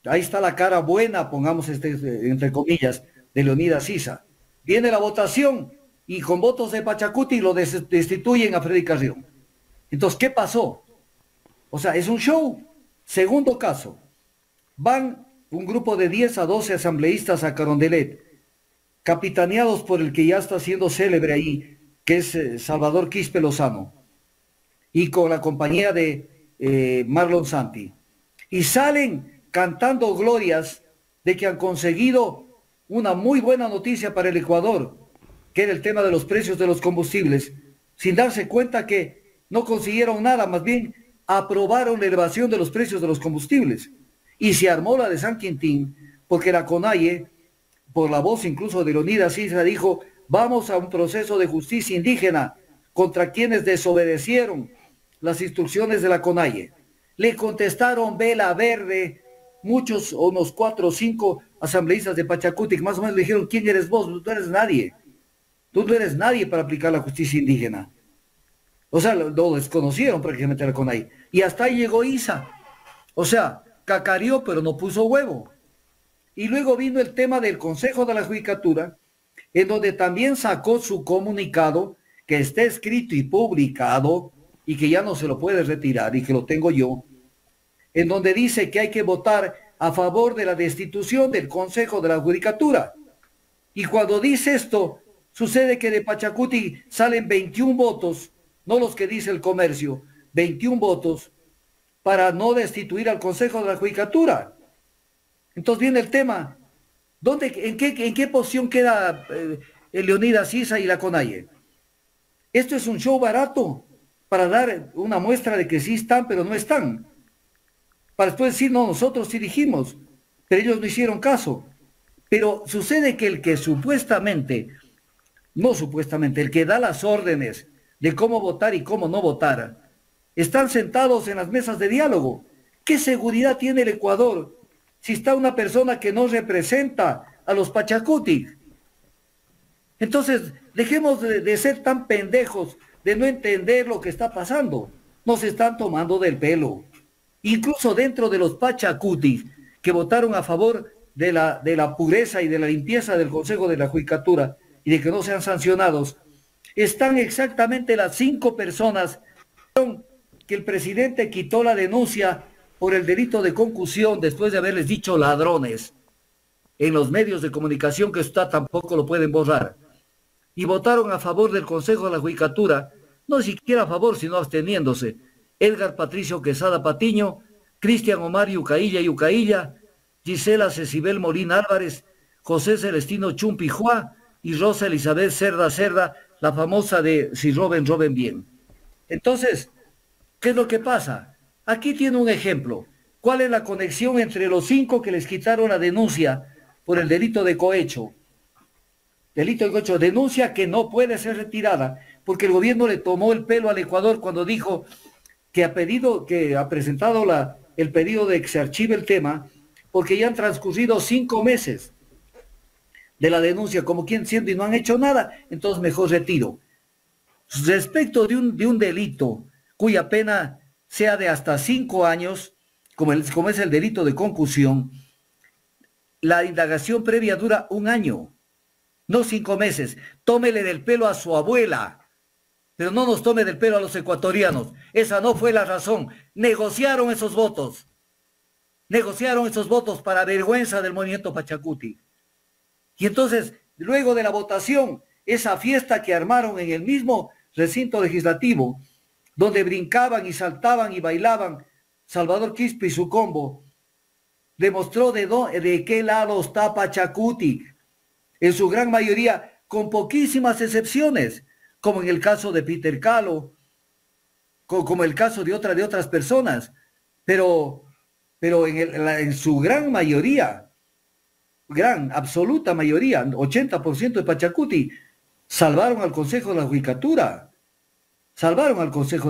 Ahí está la cara buena, pongamos entre comillas, de Leonidas Issa. Viene la votación y con votos de Pachacuti lo destituyen a Freddy Carrión. Entonces, ¿qué pasó? O sea, es un show. Segundo caso, van un grupo de 10 a 12 asambleístas a Carondelet, capitaneados por el que ya está siendo célebre ahí, que es Salvador Quispe Lozano, y con la compañía de Marlon Santi. Y salen cantando glorias de que han conseguido una muy buena noticia para el Ecuador, que era el tema de los precios de los combustibles, sin darse cuenta que no consiguieron nada, más bien aprobaron la elevación de los precios de los combustibles. Y se armó la de San Quintín, porque la CONAIE, por la voz incluso de Leonidas Issa, dijo, vamos a un proceso de justicia indígena contra quienes desobedecieron las instrucciones de la CONAIE. Le contestaron vela verde, muchos, unos 4 o 5 asambleístas de Pachacuti, que más o menos le dijeron, ¿quién eres vos? Tú eres nadie. Tú no eres nadie para aplicar la justicia indígena. O sea, lo desconocieron prácticamente la CONAIE. Y hasta ahí llegó Issa. O sea, cacareó, pero no puso huevo. Y luego vino el tema del Consejo de la Judicatura, en donde también sacó su comunicado, que está escrito y publicado, y que ya no se lo puede retirar, y que lo tengo yo, en donde dice que hay que votar a favor de la destitución del Consejo de la Judicatura. Y cuando dice esto, sucede que de Pachacuti salen 21 votos, no los que dice el comercio, 21 votos, para no destituir al Consejo de la Judicatura. Entonces viene el tema, en qué posición queda Leonidas Issa y la CONAIE? Esto es un show barato para dar una muestra de que sí están, pero no están. Para después decir, no, nosotros sí dijimos, pero ellos no hicieron caso. Pero sucede que el que el que da las órdenes de cómo votar y cómo no votar, están sentados en las mesas de diálogo. ¿Qué seguridad tiene el Ecuador si está una persona que no representa a los Pachacuti? Entonces, dejemos de ser tan pendejos de no entender lo que está pasando. Nos están tomando del pelo. Incluso dentro de los Pachacuti, que votaron a favor de la pureza y de la limpieza del Consejo de la Judicatura y de que no sean sancionados, están exactamente las 5 personas que el presidente quitó la denuncia por el delito de concusión después de haberles dicho ladrones en los medios de comunicación, que está tampoco lo pueden borrar, y votaron a favor del Consejo de la Judicatura, no siquiera a favor, sino absteniéndose: Edgar Patricio Quesada Patiño, Cristian Omar Yucailla, Gisela Cecibel Molina Álvarez, José Celestino Chumpi Juá y Rosa Elizabeth Cerda, la famosa de si roben, roben bien. Entonces, ¿qué es lo que pasa? Aquí tiene un ejemplo. ¿Cuál es la conexión entre los 5 que les quitaron la denuncia por el delito de cohecho? Delito de cohecho, denuncia que no puede ser retirada, porque el gobierno le tomó el pelo al Ecuador cuando dijo que ha presentado el pedido de que se archive el tema, porque ya han transcurrido 5 meses de la denuncia, como quien siendo, y no han hecho nada, entonces mejor retiro. Respecto de un delito cuya pena sea de hasta 5 años, como es el delito de concusión, la indagación previa dura 1 año, no 5 meses. Tómele del pelo a su abuela, pero no nos tome del pelo a los ecuatorianos. Esa no fue la razón. Negociaron esos votos para vergüenza del movimiento Pachacuti. Y entonces, luego de la votación, esa fiesta que armaron en el mismo recinto legislativo, donde brincaban y saltaban y bailaban Salvador Quispe y su combo, demostró de qué lado está Pachacuti, en su gran mayoría, con poquísimas excepciones, como en el caso de Peter Calo, como el caso de otras personas, pero en su gran mayoría, absoluta mayoría, 80% de Pachacuti, salvaron al Consejo de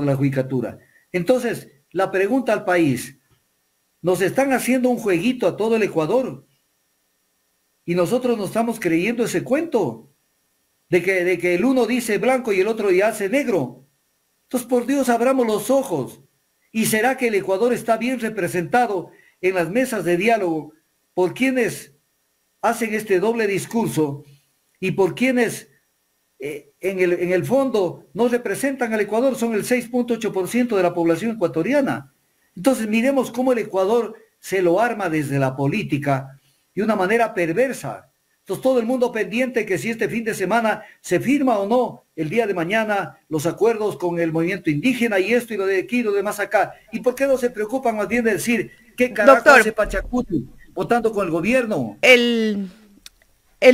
la Judicatura. Entonces, la pregunta al país: nos están haciendo un jueguito a todo el Ecuador y nosotros nos estamos creyendo ese cuento de que el uno dice blanco y el otro ya hace negro. Entonces, por Dios, abramos los ojos. ¿Y será que el Ecuador está bien representado en las mesas de diálogo por quienes hacen este doble discurso y por quienes en el fondo no representan al Ecuador? Son el 6.8% de la población ecuatoriana. Entonces, miremos cómo el Ecuador se lo arma desde la política de una manera perversa. Entonces, todo el mundo pendiente que si este fin de semana se firma o no el día de mañana los acuerdos con el movimiento indígena y esto y lo de aquí y lo demás acá. ¿Y por qué no se preocupan más bien de decir qué carajo hace Pachacuti votando con el gobierno? El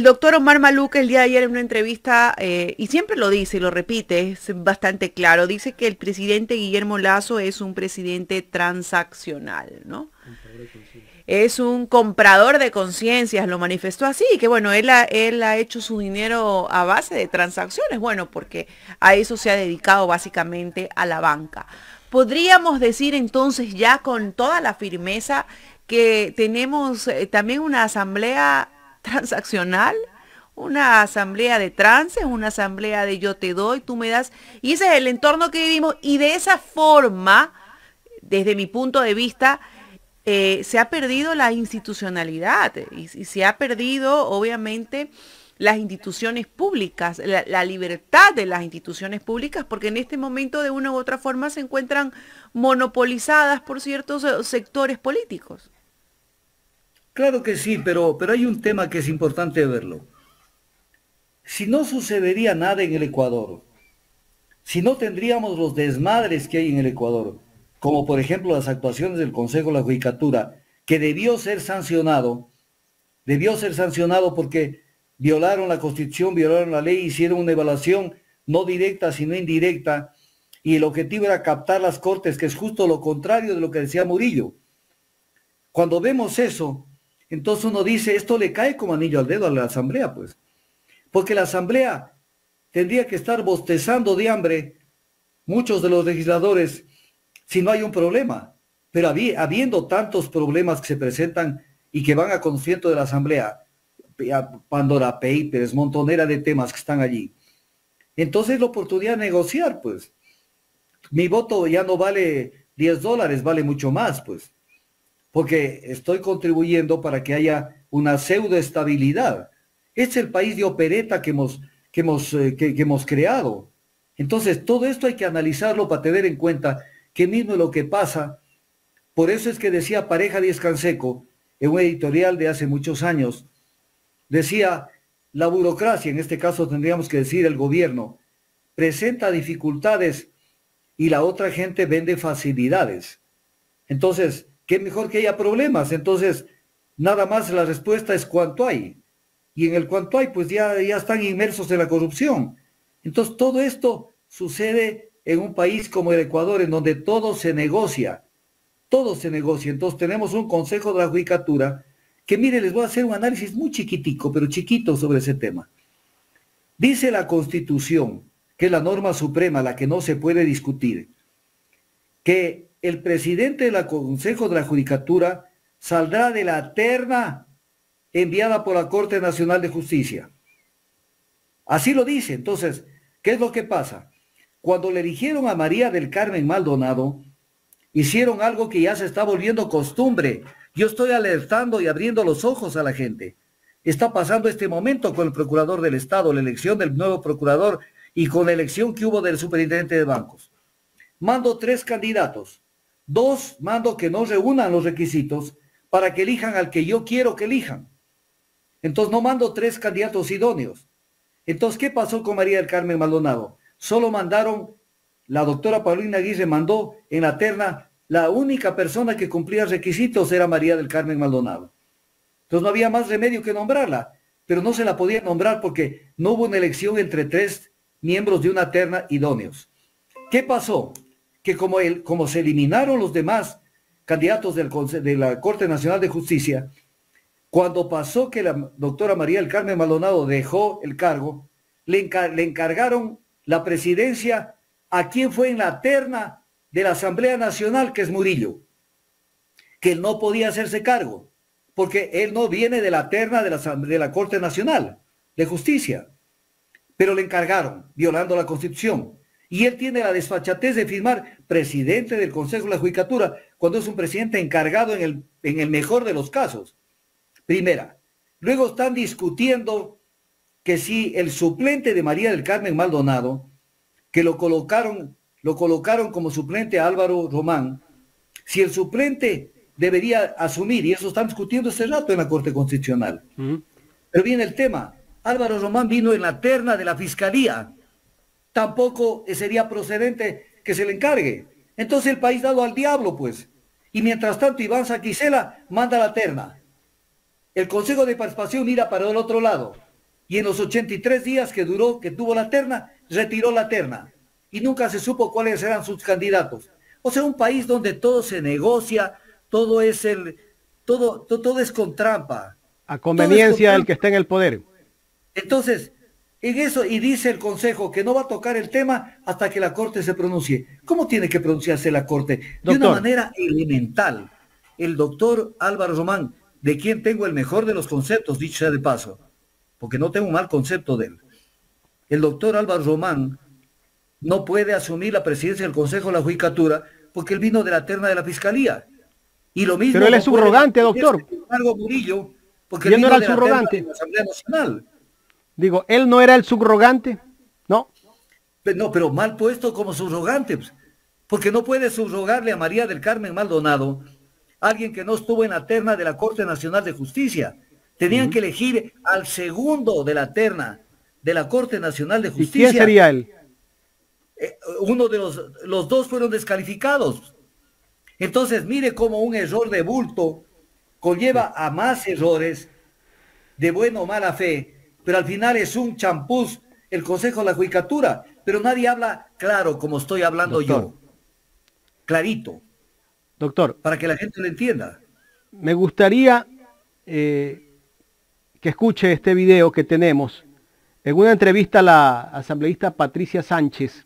doctor Omar Maluca el día de ayer en una entrevista, y siempre lo dice y lo repite, es bastante claro, dice que el presidente Guillermo Lasso es un presidente transaccional, ¿no? Es un comprador de conciencias, lo manifestó así, que bueno, él ha hecho su dinero a base de transacciones, bueno, porque a eso se ha dedicado básicamente a la banca. Podríamos decir entonces ya con toda la firmeza que tenemos también una asamblea transaccional, una asamblea de trances, una asamblea de yo te doy, tú me das, y ese es el entorno que vivimos, y de esa forma, desde mi punto de vista, se ha perdido la institucionalidad y se ha perdido obviamente las instituciones públicas, la libertad de las instituciones públicas, porque en este momento de una u otra forma se encuentran monopolizadas por ciertos sectores políticos. Claro que sí, pero hay un tema que es importante verlo. Si no sucedería nada en el Ecuador, si no tendríamos los desmadres que hay en el Ecuador, como por ejemplo las actuaciones del Consejo de la Judicatura, que debió ser sancionado porque violaron la Constitución, violaron la ley, hicieron una evaluación no directa sino indirecta, y el objetivo era captar las Cortes, que es justo lo contrario de lo que decía Murillo. Cuando vemos eso, entonces uno dice, esto le cae como anillo al dedo a la Asamblea, pues. Porque la Asamblea tendría que estar bostezando de hambre, muchos de los legisladores, si no hay un problema. Pero habiendo tantos problemas que se presentan y que van a conocimiento de la Asamblea, Pandora Papers, montonera de temas que están allí. Entonces la oportunidad de negociar, pues. Mi voto ya no vale $10, vale mucho más, pues. Porque estoy contribuyendo para que haya una pseudoestabilidad. Es el país de opereta que hemos creado. Entonces, todo esto hay que analizarlo para tener en cuenta que mismo lo que pasa. Por eso es que decía Pareja Díez Canseco, en un editorial de hace muchos años, decía, la burocracia, en este caso tendríamos que decir el gobierno, presenta dificultades y la otra gente vende facilidades. Entonces, ¿qué mejor que haya problemas? Entonces, nada más la respuesta es cuánto hay. Y en el cuánto hay, pues ya están inmersos en la corrupción. Entonces, todo esto sucede en un país como el Ecuador, en donde todo se negocia. Todo se negocia. Entonces, tenemos un Consejo de la Judicatura que, mire, les voy a hacer un análisis muy chiquitico, pero chiquito sobre ese tema. Dice la Constitución, que es la norma suprema, la que no se puede discutir, que el presidente del Consejo de la Judicatura saldrá de la terna enviada por la Corte Nacional de Justicia. Así lo dice. Entonces, ¿qué es lo que pasa? Cuando le eligieron a María del Carmen Maldonado, hicieron algo que ya se está volviendo costumbre. Yo estoy alertando y abriendo los ojos a la gente. Está pasando este momento con el procurador del Estado, la elección del nuevo procurador y con la elección que hubo del superintendente de bancos. Mando 3 candidatos. 2 mando que no reúnan los requisitos para que elijan al que yo quiero que elijan. Entonces no mando 3 candidatos idóneos. Entonces, ¿qué pasó con María del Carmen Maldonado? Solo mandaron, la doctora Paulina Aguirre mandó en la terna, la única persona que cumplía requisitos era María del Carmen Maldonado. Entonces no había más remedio que nombrarla, pero no se la podía nombrar porque no hubo una elección entre 3 miembros de una terna idóneos. ¿Qué pasó? Que como se eliminaron los demás candidatos de la Corte Nacional de Justicia, cuando pasó que la doctora María del Carmen Maldonado dejó el cargo, le encargaron la presidencia a quien fue en la terna de la Asamblea Nacional, que es Murillo, que él no podía hacerse cargo, porque él no viene de la terna de la Corte Nacional de Justicia, pero le encargaron, violando la Constitución, y él tiene la desfachatez de firmar presidente del Consejo de la Judicatura, cuando es un presidente encargado en el mejor de los casos. Primera. Luego están discutiendo que si el suplente de María del Carmen Maldonado, que lo colocaron como suplente a Álvaro Román, si el suplente debería asumir, y eso están discutiendo este rato en la Corte Constitucional. Pero viene el tema, Álvaro Román vino en la terna de la Fiscalía, tampoco sería procedente que se le encargue. Entonces el país dado al diablo, pues. Y mientras tanto Iván Saquicela manda la terna. El Consejo de Participación mira para el otro lado. Y en los 83 días que tuvo la terna, retiró la terna. Y nunca se supo cuáles eran sus candidatos. O sea, un país donde todo se negocia, todo es con trampa. A conveniencia del que está en el poder. Entonces, en eso, y dice el Consejo que no va a tocar el tema hasta que la Corte se pronuncie. ¿Cómo tiene que pronunciarse la Corte? De una manera elemental. El doctor Álvaro Román, de quien tengo el mejor de los conceptos, dicho sea de paso, porque no tengo un mal concepto de él. El doctor Álvaro Román no puede asumir la presidencia del Consejo de la Judicatura porque él vino de la terna de la Fiscalía. Y lo mismo. Pero él es subrogante, doctor. Murillo, porque él no era el subrogante. De la Asamblea Nacional. Digo, él no era el subrogante, ¿no? No, pero mal puesto como subrogante, porque no puede subrogarle a María del Carmen Maldonado, alguien que no estuvo en la terna de la Corte Nacional de Justicia. Tenían que elegir al segundo de la terna de la Corte Nacional de Justicia. ¿Y quién sería él? Uno de los 2 fueron descalificados. Entonces, mire cómo un error de bulto conlleva a más errores de buena o mala fe, pero al final es un champús el Consejo de la Judicatura, pero nadie habla claro como estoy hablando, doctor. Yo. Clarito. Doctor. Para que la gente lo entienda. Me gustaría que escuche este video que tenemos en una entrevista a la asambleísta Patricia Sánchez,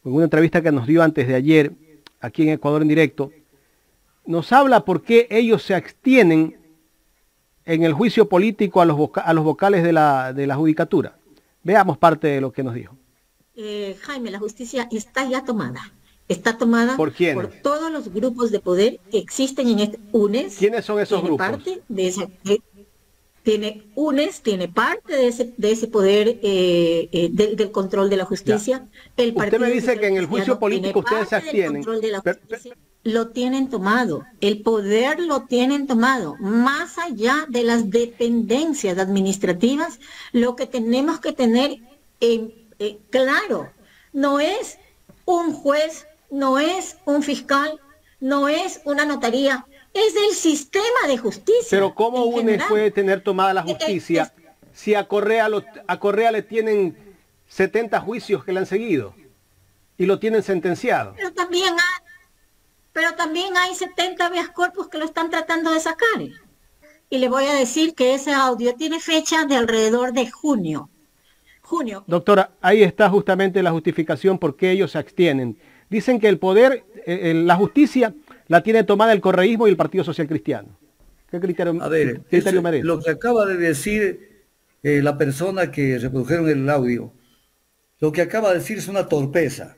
en una entrevista que nos dio antes de ayer aquí en Ecuador en directo. Nos habla por qué ellos se abstienen en el juicio político a los vocales de la judicatura. Veamos parte de lo que nos dijo. Jaime, la justicia está ya tomada. Está tomada ¿Por quién? por todos los grupos de poder que existen en este UNES. ¿Quiénes son esos tiene grupos? Parte de esa, tiene UNES, tiene parte de ese poder del control de la justicia. El Usted me dice Partido que en el Social juicio Cristiano político tiene ustedes se parte del abstienen. control de la justicia. Lo tienen tomado, el poder lo tienen tomado, más allá de las dependencias administrativas, lo que tenemos que tener claro, no es un juez, no es un fiscal, no es una notaría, es del sistema de justicia. Pero ¿cómo UNES puede tener tomada la justicia si a Correa le tienen 70 juicios que le han seguido y lo tienen sentenciado? Pero también hay 70 habeas corpus que lo están tratando de sacar. Y le voy a decir que ese audio tiene fecha de alrededor de junio. Doctora, ahí está justamente la justificación por qué ellos se abstienen. Dicen que el poder, la justicia, la tiene tomada el correísmo y el Partido Social Cristiano. ¿Qué criterio, a ver, criterio merece? Lo que acaba de decir la persona que reprodujeron el audio, lo que acaba de decir es una torpeza.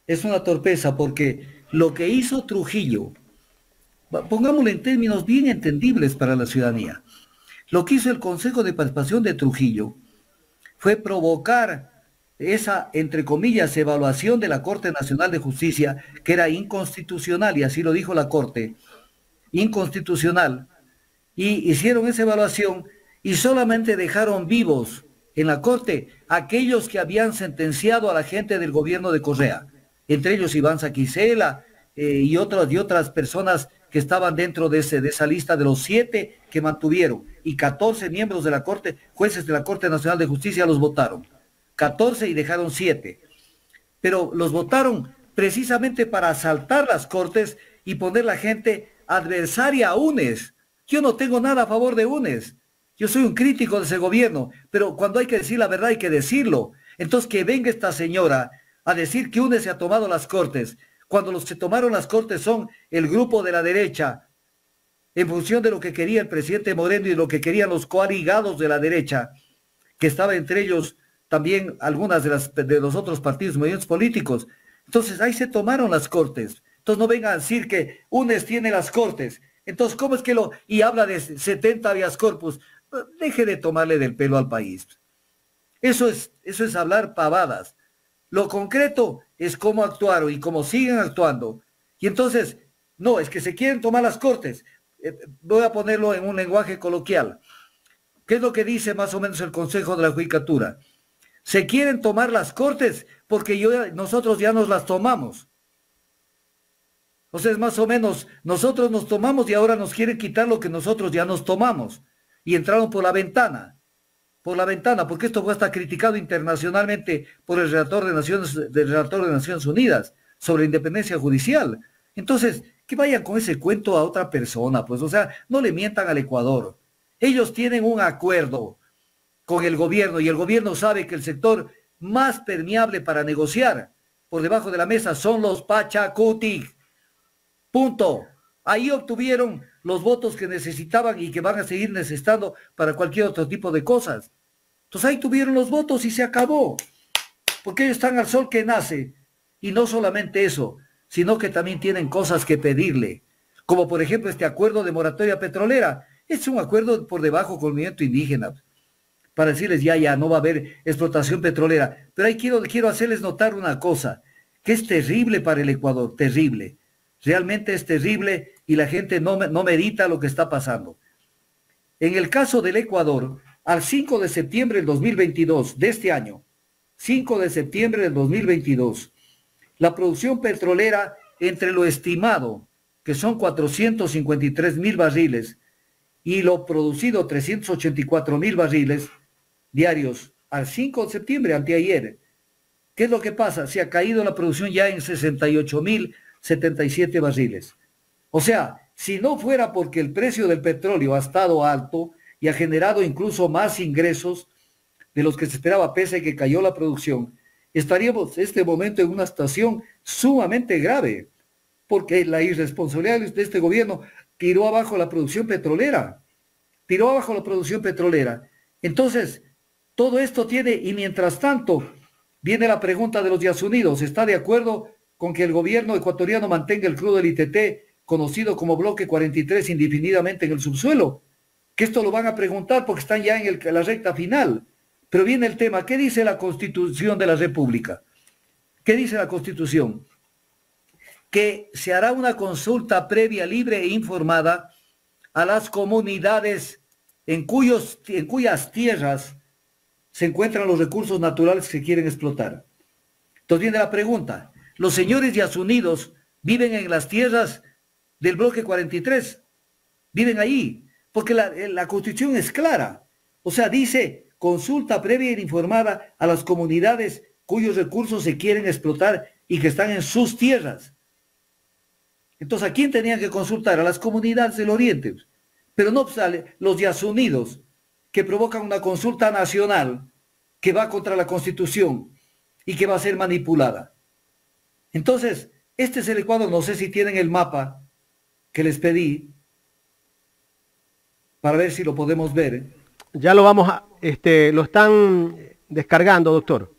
Es una torpeza porque lo que hizo Trujillo, pongámoslo en términos bien entendibles para la ciudadanía, lo que hizo el Consejo de Participación de Trujillo fue provocar esa, entre comillas, evaluación de la Corte Nacional de Justicia, que era inconstitucional, y así lo dijo la Corte, inconstitucional, y hicieron esa evaluación y solamente dejaron vivos en la Corte aquellos que habían sentenciado a la gente del gobierno de Correa, entre ellos Iván Saquicela y otras personas que estaban dentro de esa lista de los 7 que mantuvieron, y 14 miembros de la Corte, jueces de la Corte Nacional de Justicia los votaron, 14 y dejaron 7, pero los votaron precisamente para asaltar las Cortes y poner la gente adversaria a UNES. Yo no tengo nada a favor de UNES, yo soy un crítico de ese gobierno, pero cuando hay que decir la verdad hay que decirlo. Entonces que venga esta señora a decir que UNES se ha tomado las Cortes, cuando los que tomaron las Cortes son el grupo de la derecha, en función de lo que quería el presidente Moreno y lo que querían los coaligados de la derecha, que estaba entre ellos también algunas de los otros partidos, movimientos políticos. Entonces ahí se tomaron las Cortes. Entonces no vengan a decir que UNES tiene las Cortes. Entonces, ¿cómo es que y habla de 70 habeas corpus? Deje de tomarle del pelo al país. Eso es hablar pavadas. Lo concreto es cómo actuaron y cómo siguen actuando. Y entonces, no, es que se quieren tomar las Cortes. Voy a ponerlo en un lenguaje coloquial. ¿Qué es lo que dice más o menos el Consejo de la Judicatura? Se quieren tomar las Cortes porque nosotros ya nos las tomamos. O sea, es más o menos, nosotros nos tomamos y ahora nos quieren quitar lo que nosotros ya nos tomamos. Y entraron por la ventana, porque esto fue hasta criticado internacionalmente por el relator de Naciones Unidas sobre independencia judicial. Entonces, que vayan con ese cuento a otra persona, pues, o sea, no le mientan al Ecuador. Ellos tienen un acuerdo con el gobierno y el gobierno sabe que el sector más permeable para negociar por debajo de la mesa son los Pachacutic. Punto. Ahí obtuvieron los votos que necesitaban y que van a seguir necesitando para cualquier otro tipo de cosas. Entonces ahí tuvieron los votos y se acabó. Porque ellos están al sol que nace. Y no solamente eso, sino que también tienen cosas que pedirle. Como por ejemplo este acuerdo de moratoria petrolera. Es un acuerdo por debajo con el movimiento indígena. Para decirles ya no va a haber explotación petrolera. Pero ahí quiero hacerles notar una cosa, que es terrible para el Ecuador, terrible. Realmente es terrible y la gente no medita lo que está pasando. En el caso del Ecuador, al 5 de septiembre del 2022, de este año, 5 de septiembre del 2022, la producción petrolera entre lo estimado, que son 453,000 barriles, y lo producido 384,000 barriles diarios, al 5 de septiembre, anteayer. ¿Qué es lo que pasa? Se ha caído la producción ya en 68,077 barriles. O sea, si no fuera porque el precio del petróleo ha estado alto y ha generado incluso más ingresos de los que se esperaba, pese a que cayó la producción, estaríamos en este momento en una situación sumamente grave, porque la irresponsabilidad de este gobierno tiró abajo la producción petrolera. Entonces, todo esto tiene, y mientras tanto, Viene la pregunta de los Yasunidos. ¿Está de acuerdo con que el gobierno ecuatoriano mantenga el crudo del ITT, conocido como Bloque 43, indefinidamente en el subsuelo? Que esto lo van a preguntar porque están ya en la recta final. Pero viene el tema, ¿qué dice la Constitución de la República? ¿Qué dice la Constitución? Que se hará una consulta previa, libre e informada a las comunidades en cuyas tierras se encuentran los recursos naturales que quieren explotar. Entonces viene la pregunta, ¿los señores Yasunidos viven en las tierras del Bloque 43? ¿Viven ahí? Porque la Constitución es clara. O sea, dice consulta previa e informada a las comunidades cuyos recursos se quieren explotar y que están en sus tierras. Entonces, ¿a quién tenían que consultar? A las comunidades del Oriente. Pero no sale los Yasunidos, que provocan una consulta nacional que va contra la Constitución y que va a ser manipulada. Entonces, este es el Ecuador. No sé si tienen el mapa que les pedí para ver si lo podemos ver. Ya lo vamos a, lo están descargando, doctor.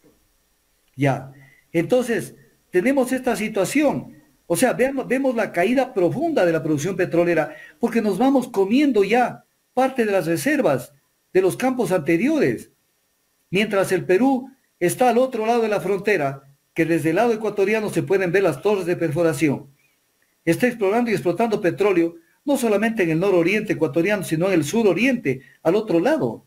Ya. Entonces, tenemos esta situación. O sea, vemos la caída profunda de la producción petrolera porque nos vamos comiendo ya parte de las reservas de los campos anteriores. Mientras el Perú está al otro lado de la frontera, que desde el lado ecuatoriano se pueden ver las torres de perforación. Está explorando y explotando petróleo, no solamente en el nororiente ecuatoriano, sino en el suroriente, al otro lado.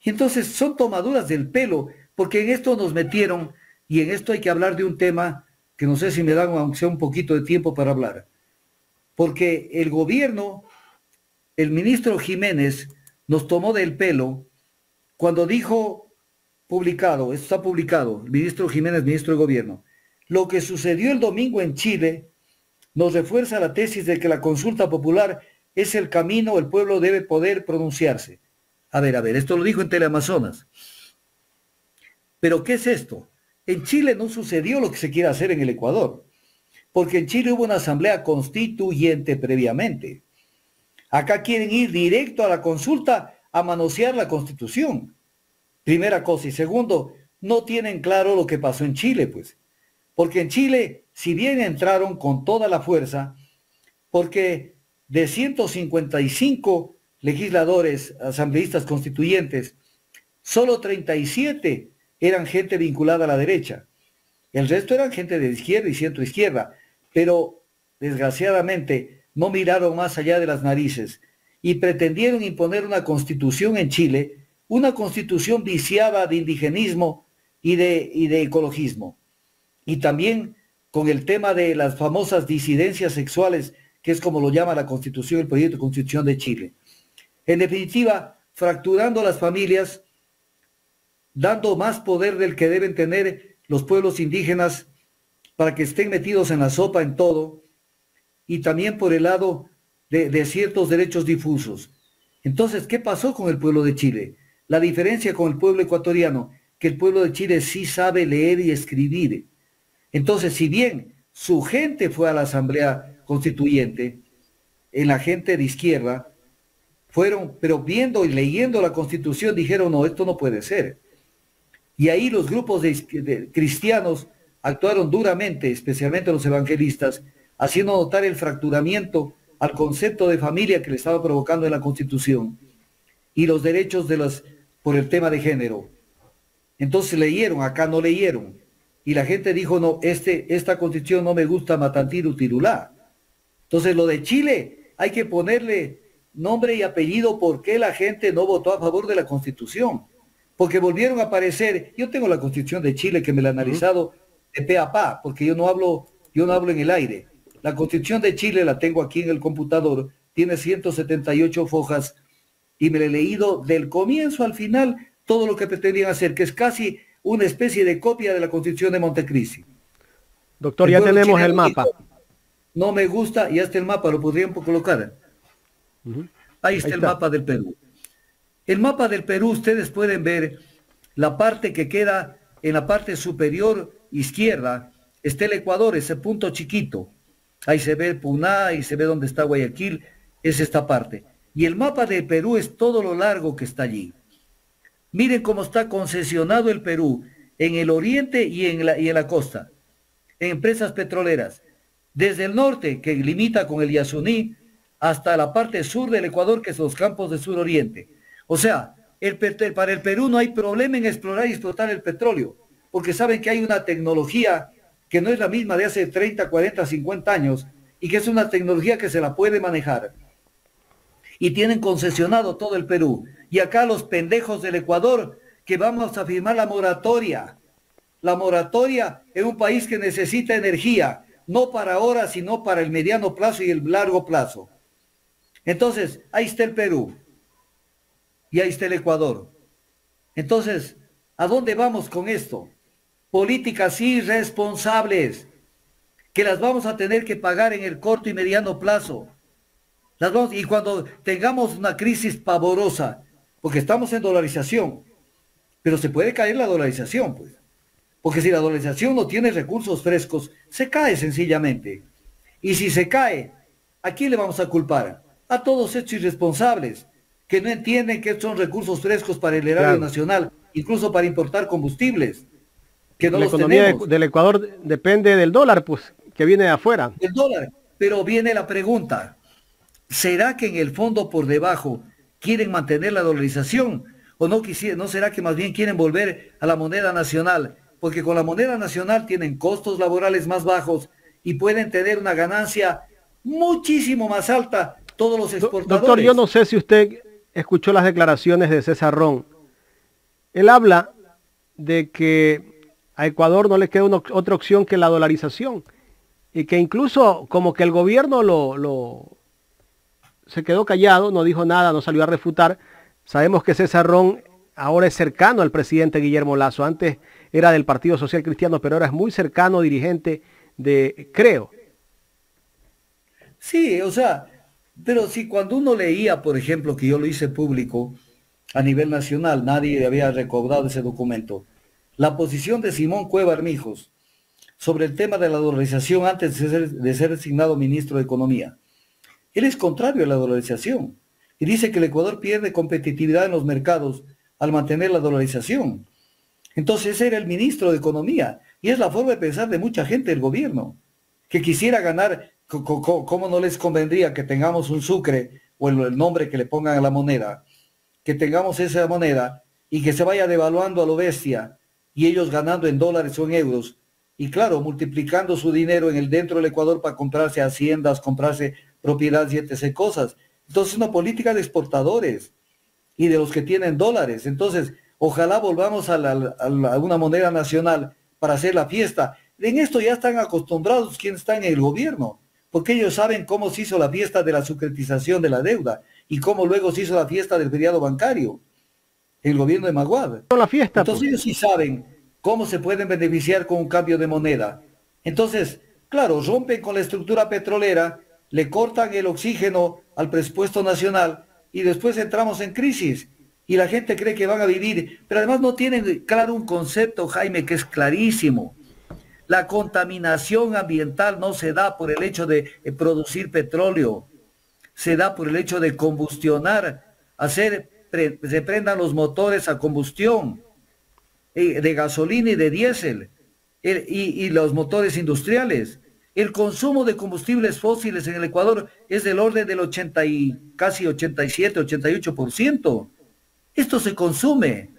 Y entonces son tomaduras del pelo, porque en esto nos metieron, y en esto hay que hablar de un tema que no sé si me dan aunque sea un poquito de tiempo para hablar. Porque el gobierno, el ministro Jiménez, nos tomó del pelo cuando dijo, publicado, esto está publicado, el ministro Jiménez, ministro de Gobierno, lo que sucedió el domingo en Chile nos refuerza la tesis de que la consulta popular es el camino, el pueblo debe poder pronunciarse. A ver, esto lo dijo en Teleamazonas. ¿Pero qué es esto? En Chile no sucedió lo que se quiere hacer en el Ecuador, porque en Chile hubo una asamblea constituyente previamente. Acá quieren ir directo a la consulta a manosear la Constitución. Primera cosa. Y segundo, no tienen claro lo que pasó en Chile, pues. Porque en Chile, si bien entraron con toda la fuerza, porque de 155 legisladores, asambleístas constituyentes, solo 37 eran gente vinculada a la derecha. El resto eran gente de izquierda y centroizquierda, pero desgraciadamente no miraron más allá de las narices y pretendieron imponer una constitución en Chile, una constitución viciada de indigenismo y de ecologismo. Y también con el tema de las famosas disidencias sexuales, que es como lo llama la Constitución, el proyecto de Constitución de Chile. En definitiva, fracturando las familias, dando más poder del que deben tener los pueblos indígenas para que estén metidos en la sopa en todo, y también por el lado de ciertos derechos difusos. Entonces, ¿qué pasó con el pueblo de Chile? La diferencia con el pueblo ecuatoriano, que el pueblo de Chile sí sabe leer y escribir. Entonces, si bien su gente fue a la Asamblea Constituyente, en la gente de izquierda, fueron, pero viendo y leyendo la Constitución, dijeron, no, esto no puede ser. Y ahí los grupos de cristianos actuaron duramente, especialmente los evangelistas, haciendo notar el fracturamiento al concepto de familia que le estaba provocando en la Constitución y los derechos por el tema de género. Entonces leyeron, acá no leyeron. Y la gente dijo, no, esta Constitución no me gusta, matantiru tirulá. Entonces lo de Chile hay que ponerle nombre y apellido por qué la gente no votó a favor de la Constitución. Porque volvieron a aparecer, yo tengo la Constitución de Chile que me la he analizado de pe a pa, porque yo no hablo en el aire. La Constitución de Chile la tengo aquí en el computador, tiene 178 fojas y me la he leído del comienzo al final todo lo que pretendían hacer, que es casi una especie de copia de la Constitución de Montecristi. Doctor, ya tenemos el mapa. No me gusta, y hasta el mapa lo podrían colocar. Ahí está el mapa del Perú. El mapa del Perú, ustedes pueden ver la parte que queda en la parte superior izquierda, está el Ecuador, ese punto chiquito. Ahí se ve Puná, y se ve dónde está Guayaquil, es esta parte. Y el mapa del Perú es todo lo largo que está allí. Miren cómo está concesionado el Perú. en el oriente y en la costa, en empresas petroleras, desde el norte, que limita con el Yasuní, hasta la parte sur del Ecuador, que son los campos de suroriente. O sea, para el Perú no hay problema en explorar y explotar el petróleo, porque saben que hay una tecnología que no es la misma de hace 30, 40, 50 años, y que es una tecnología que se la puede manejar. Y tienen concesionado todo el Perú. Y acá los pendejos del Ecuador, que vamos a firmar la moratoria. La moratoria en un país que necesita energía, no para ahora, sino para el mediano plazo y el largo plazo. Entonces, ahí está el Perú. Y ahí está el Ecuador. Entonces, ¿a dónde vamos con esto? Políticas irresponsables, que las vamos a tener que pagar en el corto y mediano plazo. Y cuando tengamos una crisis pavorosa, porque estamos en dolarización, pero se puede caer la dolarización, pues. Porque si la dolarización no tiene recursos frescos, se cae sencillamente. Y si se cae, ¿a quién le vamos a culpar? A todos estos irresponsables, que no entienden que son recursos frescos para el erario nacional, incluso para importar combustibles, que no la los economía tenemos. del Ecuador depende del dólar, pues, que viene de afuera. El dólar. Pero viene la pregunta, ¿será que en el fondo por debajo quieren mantener la dolarización? ¿O no será que más bien quieren volver a la moneda nacional? Porque con la moneda nacional tienen costos laborales más bajos y pueden tener una ganancia muchísimo más alta todos los exportadores. Doctor, yo no sé si usted escuchó las declaraciones de César Ron. Él habla de que a Ecuador no le queda otra opción que la dolarización y que incluso como que el gobierno se quedó callado, no dijo nada, no salió a refutar. Sabemos que César Ron ahora es cercano al presidente Guillermo Lasso. Antes era del Partido Social Cristiano, pero ahora es muy cercano dirigente de Creo. Sí, o sea, pero si cuando uno leía, por ejemplo, que yo lo hice público a nivel nacional, nadie había recobrado ese documento, la posición de Simón Cueva Armijos sobre el tema de la dolarización antes de ser designado ministro de Economía. Él es contrario a la dolarización y dice que el Ecuador pierde competitividad en los mercados al mantener la dolarización. Entonces ese era el ministro de Economía y es la forma de pensar de mucha gente del gobierno, que quisiera ganar. ¿Cómo no les convendría que tengamos un sucre o el nombre que le pongan a la moneda, que tengamos esa moneda y que se vaya devaluando a lo bestia y ellos ganando en dólares o en euros y claro, multiplicando su dinero dentro del Ecuador para comprarse haciendas, comprarse propiedades y etc. cosas? Entonces una política de exportadores y de los que tienen dólares. Entonces ojalá volvamos a una moneda nacional para hacer la fiesta. En esto ya están acostumbrados quienes están en el gobierno, porque ellos saben cómo se hizo la fiesta de la sucretización de la deuda y cómo luego se hizo la fiesta del feriado bancario en el gobierno de Maguad. Entonces ellos sí saben cómo se pueden beneficiar con un cambio de moneda. Entonces, claro, rompen con la estructura petrolera, le cortan el oxígeno al presupuesto nacional y después entramos en crisis y la gente cree que van a vivir, pero además no tienen claro un concepto, Jaime, que es clarísimo. La contaminación ambiental no se da por el hecho de producir petróleo, se da por el hecho de combustionar, se prendan los motores a combustión, de gasolina y de diésel, y los motores industriales. El consumo de combustibles fósiles en el Ecuador es del orden del casi 87, 88%. Esto se consume.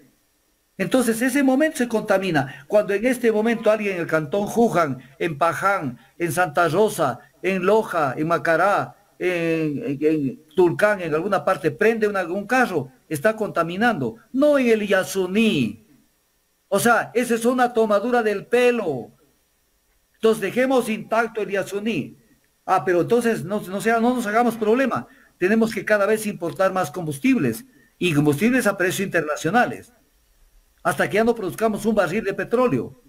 Entonces ese momento se contamina. Cuando en este momento alguien en el cantón Juján, en Paján, en Santa Rosa, en Loja, en Macará, en Tulcán, en alguna parte, prende un carro, está contaminando. No en el Yasuní. O sea, esa es una tomadura del pelo. Entonces dejemos intacto el Yasuní. Pero entonces no nos hagamos problema. Tenemos que cada vez importar más combustibles y combustibles a precios internacionales. Hasta que ya no produzcamos un barril de petróleo,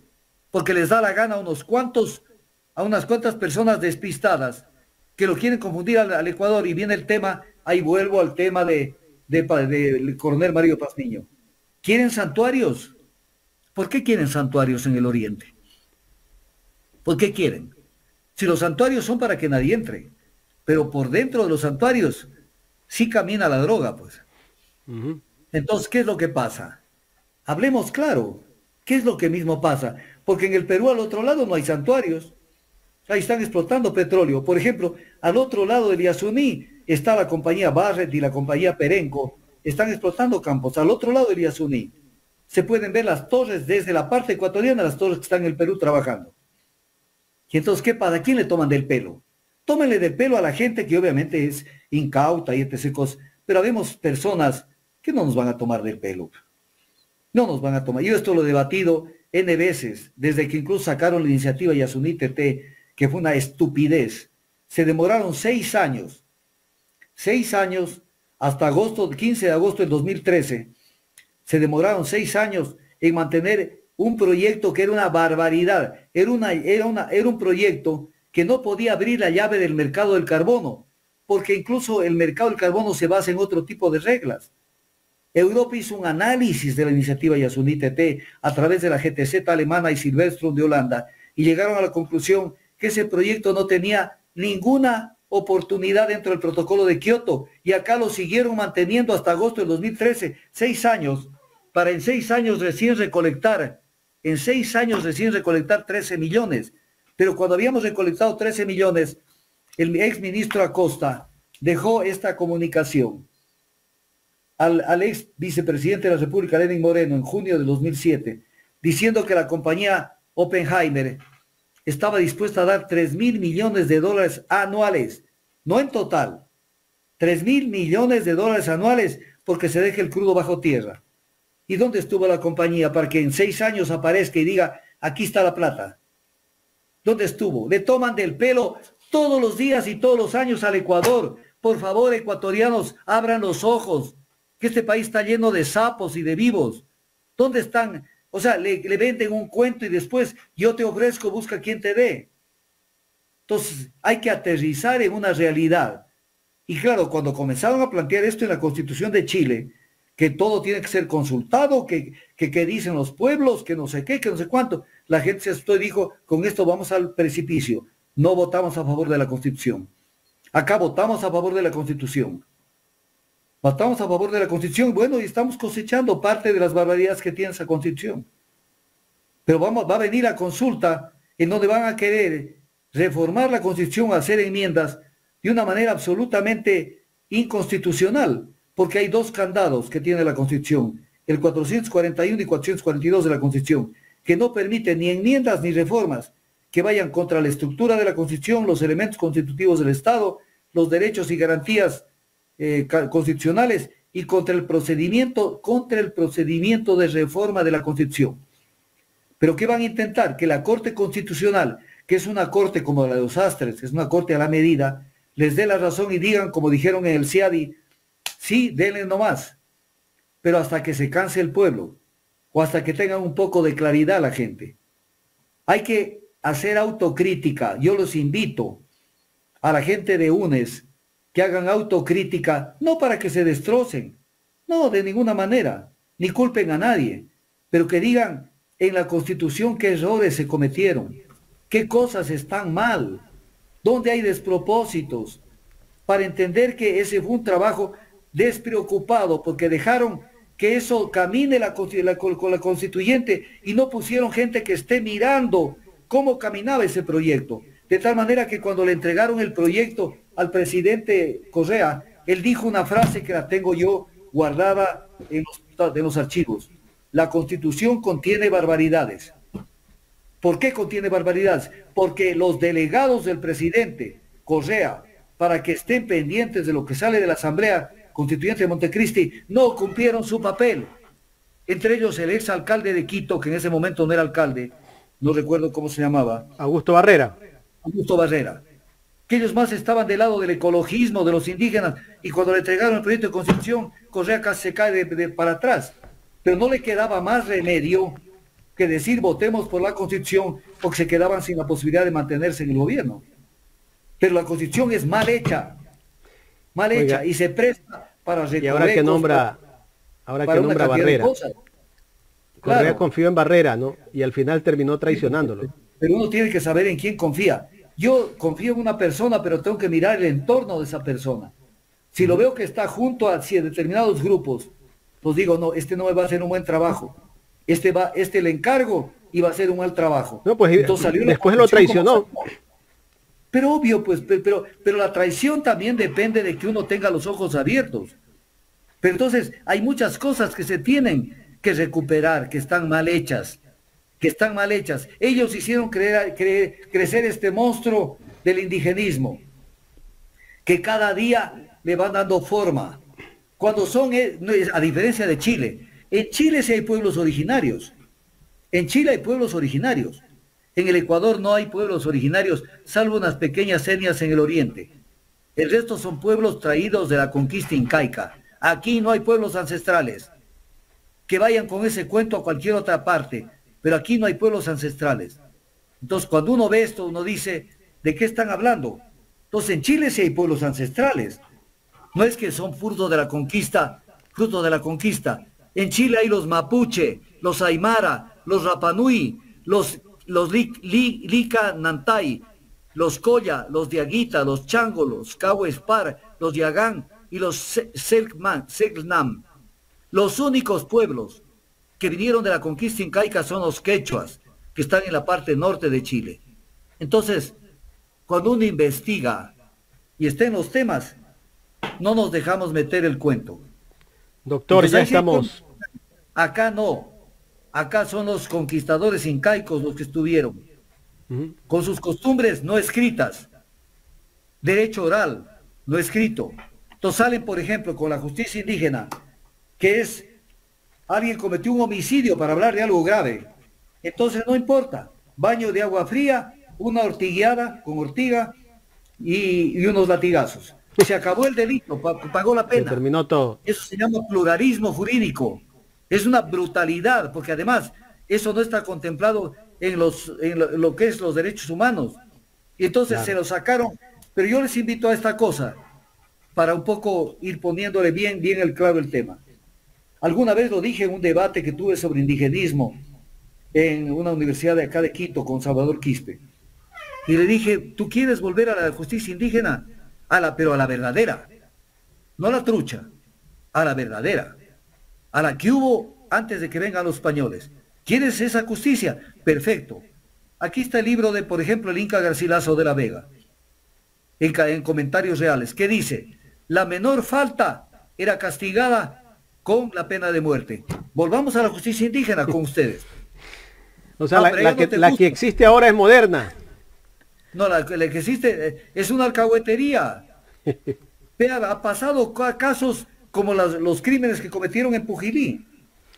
porque les da la gana a unas cuantas personas despistadas que lo quieren confundir al Ecuador. Y viene el tema, ahí vuelvo al tema del coronel Mario Pazmiño. ¿Quieren santuarios? ¿Por qué quieren santuarios en el oriente? ¿Por qué quieren? Si los santuarios son para que nadie entre, pero por dentro de los santuarios sí camina la droga, pues. Entonces, ¿qué es lo que pasa? Hablemos claro, ¿Qué es lo que mismo pasa? Porque en el Perú al otro lado no hay santuarios. Ahí están explotando petróleo. Por ejemplo, al otro lado del Yasuní está la compañía Barrett y la compañía Perenco. Están explotando campos. Al otro lado del Yasuní se pueden ver las torres desde la parte ecuatoriana, las torres que están en el Perú trabajando. Y entonces, ¿qué pasa? ¿A quién le toman del pelo? Tómenle del pelo a la gente que obviamente es incauta y etc. cosas. Pero habemos personas que no nos van a tomar del pelo. No nos van a tomar. Yo esto lo he debatido N veces, desde que incluso sacaron la iniciativa Yasuní TT, que fue una estupidez. Se demoraron 6 años. 6 años, hasta agosto, 15 de agosto del 2013. Se demoraron 6 años en mantener un proyecto que era una barbaridad. Era un proyecto que no podía abrir la llave del mercado del carbono, porque incluso el mercado del carbono se basa en otro tipo de reglas. Europa hizo un análisis de la iniciativa Yasuní TT a través de la GTZ alemana y Silverstrom de Holanda y llegaron a la conclusión que ese proyecto no tenía ninguna oportunidad dentro del protocolo de Kioto y acá lo siguieron manteniendo hasta agosto del 2013, 6 años, para en 6 años recién recolectar 13 millones. Pero cuando habíamos recolectado 13 millones, el ex ministro Acosta dejó esta comunicación al ex vicepresidente de la República, Lenín Moreno, en junio de 2007, diciendo que la compañía Oppenheimer estaba dispuesta a dar $3.000 millones anuales, no en total, $3.000 millones anuales porque se deje el crudo bajo tierra. ¿Y dónde estuvo la compañía para que en 6 años aparezca y diga, aquí está la plata? ¿Dónde estuvo? Le toman del pelo todos los días y todos los años al Ecuador. Por favor, ecuatorianos, abran los ojos, que este país está lleno de sapos y de vivos. ¿Dónde están? O sea, le venden un cuento y después yo te ofrezco, busca quien te dé. Entonces, hay que aterrizar en una realidad. Y claro, cuando comenzaron a plantear esto en la Constitución de Chile, que todo tiene que ser consultado, que dicen los pueblos, que no sé qué, que no sé cuánto, la gente se asustó y dijo, con esto vamos al precipicio. No votamos a favor de la Constitución. Acá votamos a favor de la Constitución. Votamos a favor de la Constitución, bueno, y estamos cosechando parte de las barbaridades que tiene esa Constitución. Pero va a venir la consulta en donde van a querer reformar la Constitución, hacer enmiendas de una manera absolutamente inconstitucional, porque hay 2 candados que tiene la Constitución, el 441 y 442 de la Constitución, que no permiten ni enmiendas ni reformas que vayan contra la estructura de la Constitución, los elementos constitutivos del Estado, los derechos y garantías constitucionales y contra el procedimiento de reforma de la Constitución. ¿Pero qué van a intentar? Que la Corte Constitucional, que es una corte como la de los Astres, que es una corte a la medida, les dé la razón y digan, como dijeron en el CIADI, sí, denle nomás, pero hasta que se canse el pueblo, o hasta que tengan un poco de claridad la gente. Hay que hacer autocrítica. Yo los invito a la gente de UNES que hagan autocrítica, no para que se destrocen, no, de ninguna manera, ni culpen a nadie, pero que digan en la Constitución qué errores se cometieron, qué cosas están mal, dónde hay despropósitos, para entender que ese fue un trabajo despreocupado, porque dejaron que eso camine con la constituyente y no pusieron gente que esté mirando cómo caminaba ese proyecto. De tal manera que cuando le entregaron el proyecto al presidente Correa, él dijo una frase que la tengo yo guardada en los archivos. La Constitución contiene barbaridades. ¿Por qué contiene barbaridades? Porque los delegados del presidente Correa, para que estén pendientes de lo que sale de la Asamblea Constituyente de Montecristi, no cumplieron su papel. Entre ellos el ex alcalde de Quito, que en ese momento no era alcalde, no recuerdo cómo se llamaba. Augusto Barrera. Augusto Barrera. Que ellos más estaban del lado del ecologismo, de los indígenas, y cuando le entregaron el proyecto de Constitución, Correa casi se cae para atrás. Pero no le quedaba más remedio que decir votemos por la Constitución, porque se quedaban sin la posibilidad de mantenerse en el gobierno. Pero la Constitución es mal hecha, Oiga, y se presta para y ahora que nombra Barrera, Correa claro, confió en Barrera, ¿no? Y al final terminó traicionándolo. pero uno tiene que saber en quién confía. Yo confío en una persona, pero tengo que mirar el entorno de esa persona. Si lo veo que está junto a determinados grupos, pues digo, no, este no me va a hacer un buen trabajo. este le encargo y va a hacer un mal trabajo. No, pues entonces salió después lo traicionó. Pero obvio, pues, pero la traición también depende de que uno tenga los ojos abiertos. Pero entonces hay muchas cosas que se tienen que recuperar, que están mal hechas, Ellos hicieron crecer este monstruo del indigenismo, que cada día le van dando forma. Cuando son, a diferencia de Chile, en Chile sí hay pueblos originarios. En Chile hay pueblos originarios. En el Ecuador no hay pueblos originarios, salvo unas pequeñas etnias en el oriente. El resto son pueblos traídos de la conquista incaica. Aquí no hay pueblos ancestrales. Que vayan con ese cuento a cualquier otra parte, pero aquí no hay pueblos ancestrales. Entonces, cuando uno ve esto, uno dice, ¿de qué están hablando? Entonces, en Chile sí hay pueblos ancestrales. No es que son fruto de la conquista. En Chile hay los mapuche, los aymara, los rapanui, los lica nantay, los colla, los diaguita, los chango, los cahuespar, los yagán y los selknam. Los únicos pueblos que vinieron de la conquista incaica son los quechuas, que están en la parte norte de Chile. Entonces, cuando uno investiga y está en los temas, no nos dejamos meter el cuento. Doctor, entonces, ya estamos... Acá no. Acá son los conquistadores incaicos los que estuvieron. Con sus costumbres no escritas. Derecho oral, no escrito. Entonces salen, por ejemplo, con la justicia indígena, que es, alguien cometió un homicidio para hablar de algo grave. Entonces no importa. Baño de agua fría, una ortigueada con ortiga y unos latigazos. Se acabó el delito, pagó la pena. Se terminó todo. Eso se llama pluralismo jurídico. Es una brutalidad, porque además eso no está contemplado en lo que es los derechos humanos. Y entonces claro, se lo sacaron. Pero yo les invito a esta cosa, para un poco ir poniéndole bien claro el tema. Alguna vez lo dije en un debate que tuve sobre indigenismo en una universidad de acá de Quito con Salvador Quispe. Y le dije, ¿tú quieres volver a la justicia indígena? Pero a la verdadera, no a la trucha, a la verdadera, a la que hubo antes de que vengan los españoles. ¿Quieres esa justicia? Perfecto. Aquí está el libro de, por ejemplo, el Inca Garcilaso de la Vega, en Comentarios Reales, que dice, la menor falta era castigada con la pena de muerte. Volvamos a la justicia indígena con ustedes. O sea, la que existe ahora es moderna. No, la que existe es una alcahuetería. Vea, ha pasado casos como los crímenes que cometieron en Pujilí.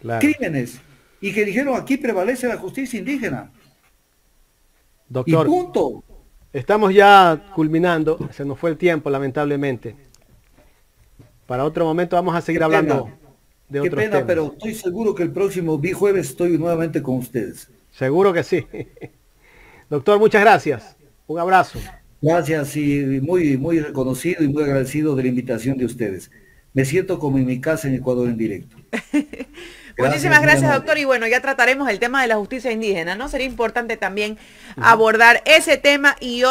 Claro. Crímenes. Y que dijeron, aquí prevalece la justicia indígena. Doctor, y punto. Estamos ya culminando. Se nos fue el tiempo, lamentablemente. Para otro momento vamos a seguir hablando de otros temas. Qué pena, pero estoy seguro que el próximo jueves estoy nuevamente con ustedes. Seguro que sí. Doctor, muchas gracias. Un abrazo. Gracias y muy reconocido y muy agradecido de la invitación de ustedes. Me siento como en mi casa en Ecuador en directo. Muchísimas gracias, doctor. Y bueno, ya trataremos el tema de la justicia indígena, ¿no? Sería importante también abordar ese tema y